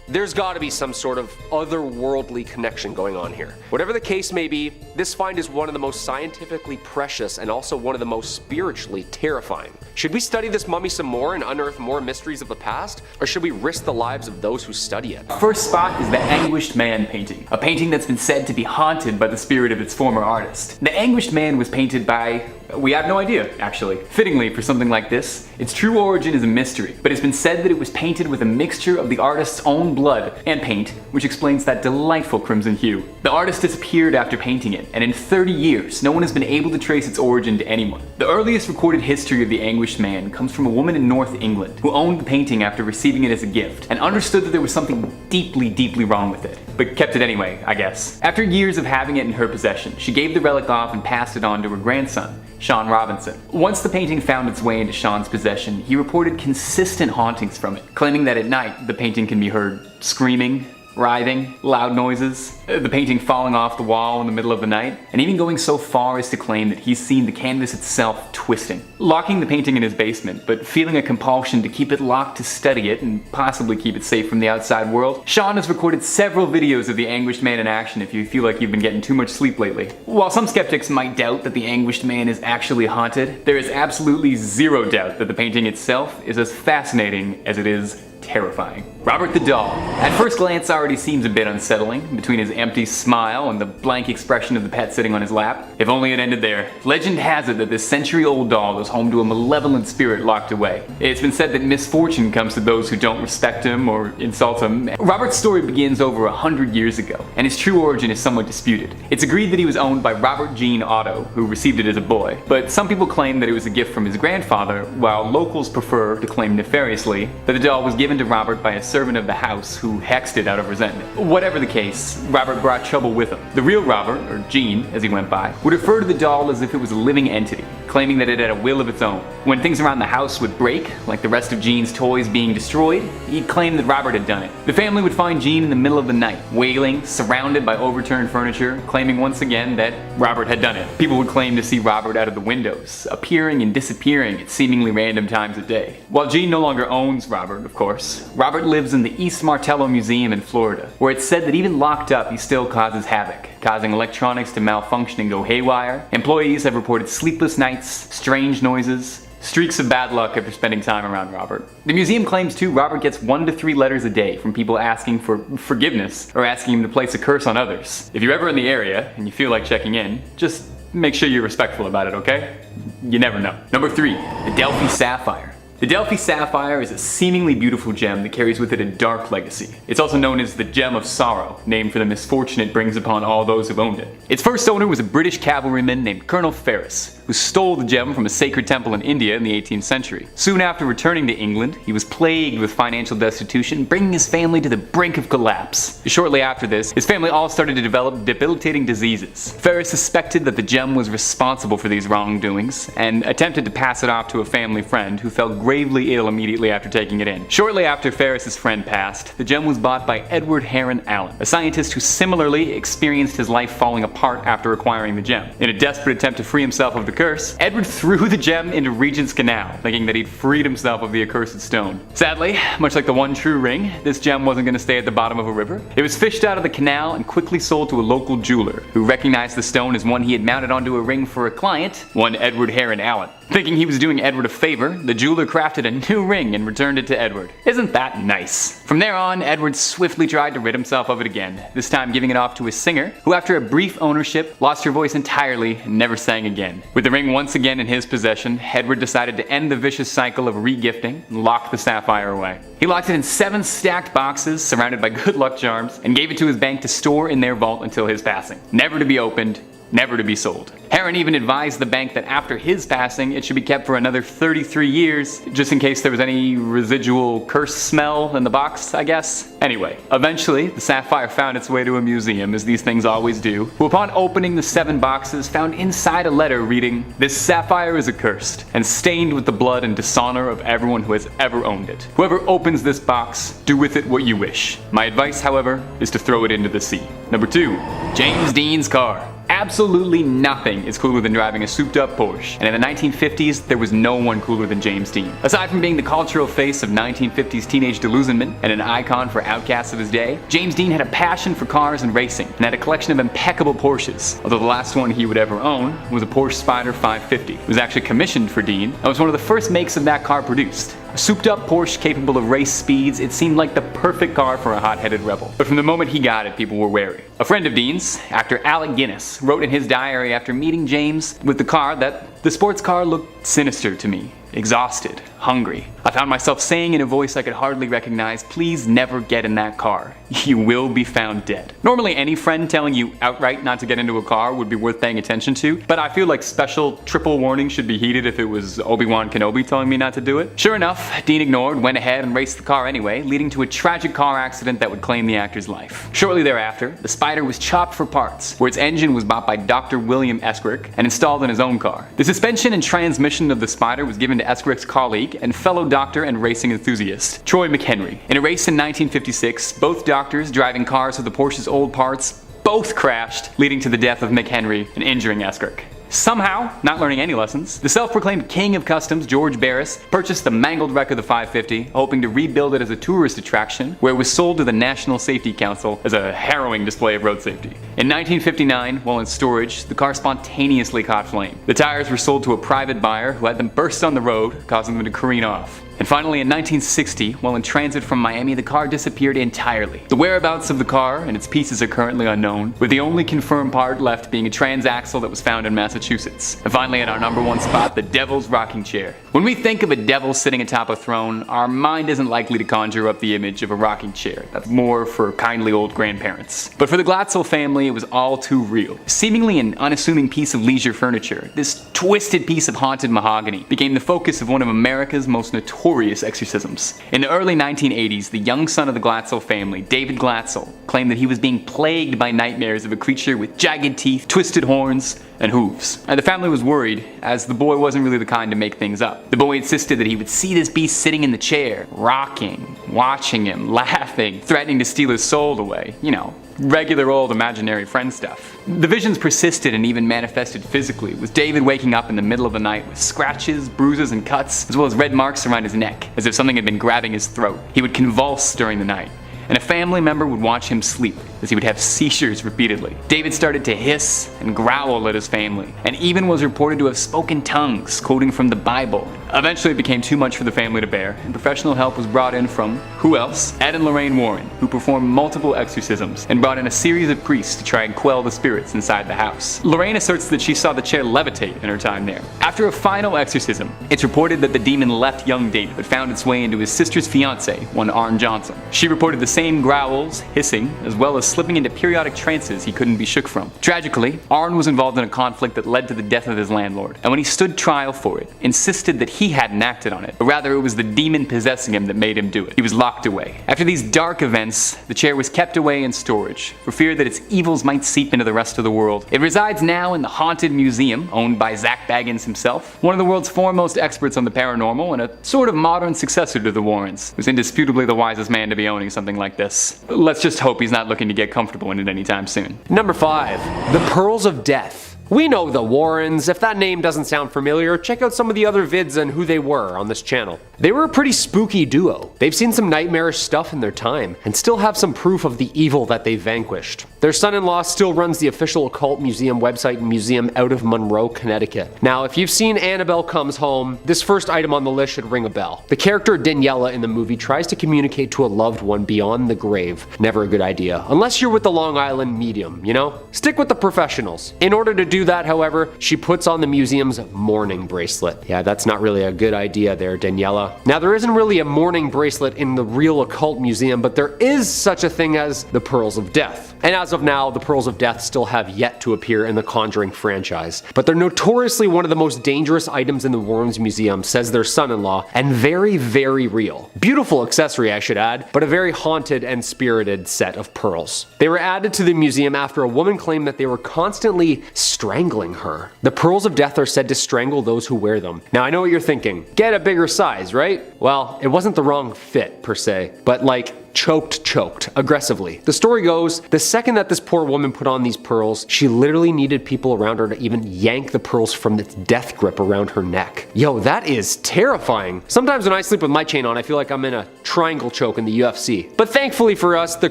there's gotta be some sort of otherworldly connection going on here. Whatever the case may be, this find is one of the most scientifically precious and also one of the most spiritually terrifying. Should we study this mummy some more and unearth more mysteries of the past, or should we risk the lives of those who study it? First spot is the Anguished Man painting, a painting that's been said to be haunted by the spirit of its former artist. The Anguished Man was painted by, we have no idea, actually. Fittingly, for something like this, its true origin is a mystery, but it's been said that it was painted with a mixture of the artist's own blood and paint, which explains that delightful crimson hue. The artist disappeared after painting it, and in 30 years, no one has been able to trace its origin to anyone. The earliest recorded history of the Anguished Man comes from a woman in North England who owned the painting after receiving it as a gift, and understood that there was something deeply, deeply wrong with it, but kept it anyway, I guess. After years of having it in her possession, she gave the relic off and passed it on to her grandson, Sean Robinson. Once the painting found its way into Sean's possession, he reported consistent hauntings from it, claiming that at night the painting can be heard screaming, writhing, loud noises, the painting falling off the wall in the middle of the night, and even going so far as to claim that he's seen the canvas itself twisting. Locking the painting in his basement, but feeling a compulsion to keep it locked to study it and possibly keep it safe from the outside world, Sean has recorded several videos of the Anguished Man in action if you feel like you've been getting too much sleep lately. While some skeptics might doubt that the Anguished Man is actually haunted, there is absolutely zero doubt that the painting itself is as fascinating as it is terrifying. Robert the Doll. At first glance already seems a bit unsettling, between his empty smile and the blank expression of the pet sitting on his lap. If only it ended there. Legend has it that this century-old doll is home to a malevolent spirit locked away. It's been said that misfortune comes to those who don't respect him or insult him. Robert's story begins over 100 years ago, and his true origin is somewhat disputed. It's agreed that he was owned by Robert Jean Otto, who received it as a boy, but some people claim that it was a gift from his grandfather, while locals prefer to claim nefariously that the doll was given to Robert by a servant of the house who hexed it out of resentment. Whatever the case, Robert brought trouble with him. The real Robert, or Jean as he went by, would refer to the doll as if it was a living entity, claiming that it had a will of its own. When things around the house would break, like the rest of Jean's toys being destroyed, he'd claim that Robert had done it. The family would find Jean in the middle of the night, wailing, surrounded by overturned furniture, claiming once again that Robert had done it. People would claim to see Robert out of the windows, appearing and disappearing at seemingly random times of day. While Jean no longer owns Robert, of course, Robert lives in the East Martello Museum in Florida, where it's said that even locked up he still causes havoc, causing electronics to malfunction and go haywire. Employees have reported sleepless nights, strange noises, streaks of bad luck after spending time around Robert. The museum claims too Robert gets 1 to 3 letters a day from people asking for forgiveness or asking him to place a curse on others. If you're ever in the area and you feel like checking in, just make sure you're respectful about it, okay? You never know. Number 3, the Delphi Sapphire. The Delphi Sapphire is a seemingly beautiful gem that carries with it a dark legacy. It's also known as the Gem of Sorrow, named for the misfortune it brings upon all those who've owned it. Its first owner was a British cavalryman named Colonel Ferris, who stole the gem from a sacred temple in India in the 18th century. Soon after returning to England, he was plagued with financial destitution, bringing his family to the brink of collapse. Shortly after this, his family all started to develop debilitating diseases. Ferris suspected that the gem was responsible for these wrongdoings, and attempted to pass it off to a family friend who fell gravely ill immediately after taking it in. Shortly after Ferris's friend passed, the gem was bought by Edward Heron Allen, a scientist who similarly experienced his life falling apart after acquiring the gem. In a desperate attempt to free himself of the curse, Edward threw the gem into Regent's Canal, thinking that he'd freed himself of the accursed stone. Sadly, much like the one true ring, this gem wasn't going to stay at the bottom of a river. It was fished out of the canal and quickly sold to a local jeweler, who recognized the stone as one he had mounted onto a ring for a client, one Edward Heron Allen. Thinking he was doing Edward a favor, the jeweler crafted a new ring and returned it to Edward. Isn't that nice? From there on, Edward swiftly tried to rid himself of it again, this time giving it off to a singer, who after a brief ownership, lost her voice entirely and never sang again. With the ring once again in his possession, Edward decided to end the vicious cycle of regifting and lock the sapphire away. He locked it in 7 stacked boxes surrounded by good luck charms, and gave it to his bank to store in their vault until his passing, never to be opened, never to be sold. Heron even advised the bank that after his passing, it should be kept for another 33 years, just in case there was any residual curse smell in the box, I guess. Anyway, eventually, the sapphire found its way to a museum, as these things always do, who upon opening the 7 boxes found inside a letter reading, "This sapphire is accursed, and stained with the blood and dishonor of everyone who has ever owned it. Whoever opens this box, do with it what you wish. My advice, however, is to throw it into the sea." Number 2. James Dean's car. Absolutely nothing is cooler than driving a souped-up Porsche, and in the 1950s, there was no one cooler than James Dean. Aside from being the cultural face of 1950s teenage delusionment and an icon for outcasts of his day, James Dean had a passion for cars and racing, and had a collection of impeccable Porsches, although the last one he would ever own was a Porsche Spyder 550. It was actually commissioned for Dean, and was one of the first makes of that car produced. A souped-up Porsche capable of race speeds, it seemed like the perfect car for a hot-headed rebel. But from the moment he got it, people were wary. A friend of Dean's, actor Alec Guinness, wrote in his diary after meeting James with the car that the sports car looked sinister to me, exhausted, hungry. I found myself saying in a voice I could hardly recognize, "Please never get in that car. You will be found dead." Normally any friend telling you outright not to get into a car would be worth paying attention to, but I feel like special triple warning should be heeded if it was Obi-Wan Kenobi telling me not to do it. Sure enough, Dean ignored, went ahead and raced the car anyway, leading to a tragic car accident that would claim the actor's life. Shortly thereafter, the Spyder was chopped for parts, where its engine was bought by Dr. William Eskrick and installed in his own car. The suspension and transmission of the Spyder was given to Eskrick's colleague and fellow doctor and racing enthusiast, Troy McHenry. In a race in 1956, both doctors driving cars with the Porsche's old parts both crashed, leading to the death of McHenry and injuring Eskrick. Somehow, not learning any lessons, the self-proclaimed king of customs, George Barris, purchased the mangled wreck of the 550, hoping to rebuild it as a tourist attraction, where it was sold to the National Safety Council as a harrowing display of road safety. In 1959, while in storage, the car spontaneously caught flame. The tires were sold to a private buyer who had them burst on the road, causing them to careen off. And finally, in 1960, while in transit from Miami, the car disappeared entirely. The whereabouts of the car and its pieces are currently unknown, with the only confirmed part left being a transaxle that was found in Massachusetts. And finally, at our number 1 spot, the Devil's Rocking Chair. When we think of a devil sitting atop a throne, our mind isn't likely to conjure up the image of a rocking chair. That's more for kindly old grandparents. But for the Glatzel family, it was all too real. Seemingly an unassuming piece of leisure furniture, this twisted piece of haunted mahogany became the focus of one of America's most notorious exorcisms. In the early 1980s, the young son of the Glatzel family, David Glatzel, claimed that he was being plagued by nightmares of a creature with jagged teeth, twisted horns, and hooves. And the family was worried, as the boy wasn't really the kind to make things up. The boy insisted that he would see this beast sitting in the chair, rocking, watching him, laughing, threatening to steal his soul away. You know, regular old imaginary friend stuff. The visions persisted and even manifested physically, with David waking up in the middle of the night with scratches, bruises, and cuts, as well as red marks around his neck, as if something had been grabbing his throat. He would convulse during the night, and a family member would watch him sleep, as he would have seizures repeatedly. David started to hiss and growl at his family, and even was reported to have spoken tongues, quoting from the Bible. Eventually it became too much for the family to bear, and professional help was brought in from, who else? Ed and Lorraine Warren, who performed multiple exorcisms, and brought in a series of priests to try and quell the spirits inside the house. Lorraine asserts that she saw the chair levitate in her time there. After a final exorcism, it's reported that the demon left young David, but found its way into his sister's fiance, one Arn Johnson. She reported the same growls, hissing, as well as slipping into periodic trances he couldn't be shook from. Tragically, Arn was involved in a conflict that led to the death of his landlord, and when he stood trial for it, insisted that he hadn't acted on it, but rather it was the demon possessing him that made him do it. He was locked away. After these dark events, the chair was kept away in storage, for fear that its evils might seep into the rest of the world. It resides now in the Haunted Museum, owned by Zach Baggins himself, one of the world's foremost experts on the paranormal, and a sort of modern successor to the Warrens, who's indisputably the wisest man to be owning something like this. Let's just hope he's not looking to get comfortable in it anytime soon. Number 5. The Pearls of Death. We know the Warrens. If that name doesn't sound familiar, check out some of the other vids on who they were on this channel. They were a pretty spooky duo. They've seen some nightmarish stuff in their time, and still have some proof of the evil that they vanquished. Their son-in-law still runs the official occult museum website and museum out of Monroe, Connecticut. Now, if you've seen Annabelle Comes Home, this first item on the list should ring a bell. The character Daniela in the movie tries to communicate to a loved one beyond the grave. Never a good idea, unless you're with the Long Island medium, you know? Stick with the professionals. In order to do do that, however, she puts on the museum's mourning bracelet. Yeah, that's not really a good idea there, Daniela. Now, there isn't really a mourning bracelet in the real occult museum, but there is such a thing as the Pearls of Death. And as of now, the Pearls of Death still have yet to appear in the Conjuring franchise. But they're notoriously one of the most dangerous items in the Warrens Museum, says their son-in-law, and very, very real. Beautiful accessory, I should add, but a very haunted and spirited set of pearls. They were added to the museum after a woman claimed that they were constantly strangling her. The Pearls of Death are said to strangle those who wear them. Now, I know what you're thinking. Get a bigger size, right? Well, it wasn't the wrong fit, per se, but like, choked aggressively. The story goes, the second that this poor woman put on these pearls, she literally needed people around her to even yank the pearls from its death grip around her neck. Yo, that is terrifying. Sometimes when I sleep with my chain on, I feel like I'm in a triangle choke in the UFC. But thankfully for us, the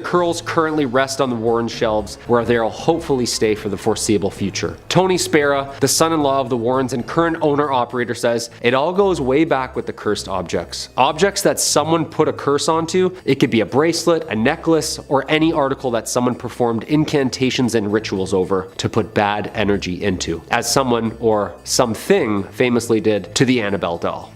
curls currently rest on the Warren shelves, where they'll hopefully stay for the foreseeable future. Tony Spera, the son-in-law of the Warrens and current owner-operator, says, it all goes way back with the cursed objects. Objects that someone put a curse onto. It could be a bracelet, a necklace, or any article that someone performed incantations and rituals over to put bad energy into, as someone or something famously did to the Annabelle doll.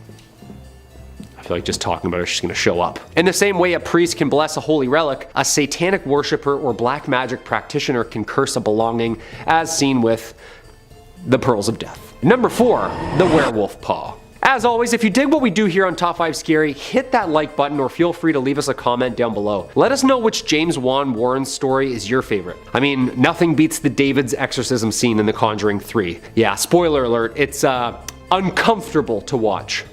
I feel like just talking about her, she's gonna show up. In the same way a priest can bless a holy relic, a satanic worshiper or black magic practitioner can curse a belonging, as seen with the Pearls of Death. Number 4, the werewolf paw. As always, if you dig what we do here on Top 5 Scary, hit that like button or feel free to leave us a comment down below. Let us know which James Wan Warren story is your favorite. I mean, nothing beats the David's exorcism scene in The Conjuring 3. Yeah, spoiler alert, it's uncomfortable to watch.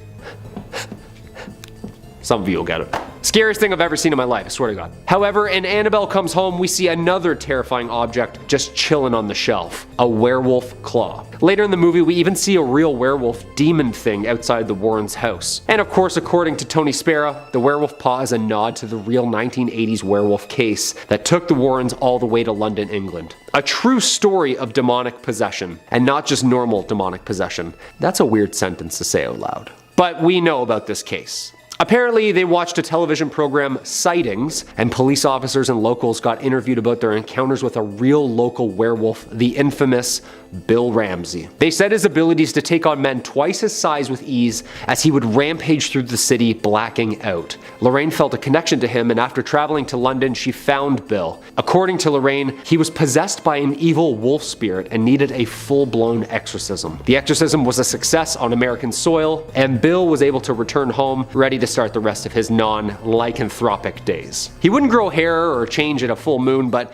Some of you will get it. Scariest thing I've ever seen in my life, I swear to God. However, in Annabelle Comes Home, we see another terrifying object just chilling on the shelf. A werewolf claw. Later in the movie, we even see a real werewolf demon thing outside the Warrens' house. And of course, according to Tony Spera, the werewolf paw is a nod to the real 1980s werewolf case that took the Warrens all the way to London, England. A true story of demonic possession, and not just normal demonic possession. That's a weird sentence to say out loud. But we know about this case. Apparently, they watched a television program, Sightings, and police officers and locals got interviewed about their encounters with a real local werewolf, the infamous Bill Ramsey. They said his abilities to take on men twice his size with ease as he would rampage through the city, blacking out. Lorraine felt a connection to him, and after traveling to London, she found Bill. According to Lorraine, he was possessed by an evil wolf spirit and needed a full-blown exorcism. The exorcism was a success on American soil, and Bill was able to return home, ready to start the rest of his non-lycanthropic days. He wouldn't grow hair or change at a full moon, but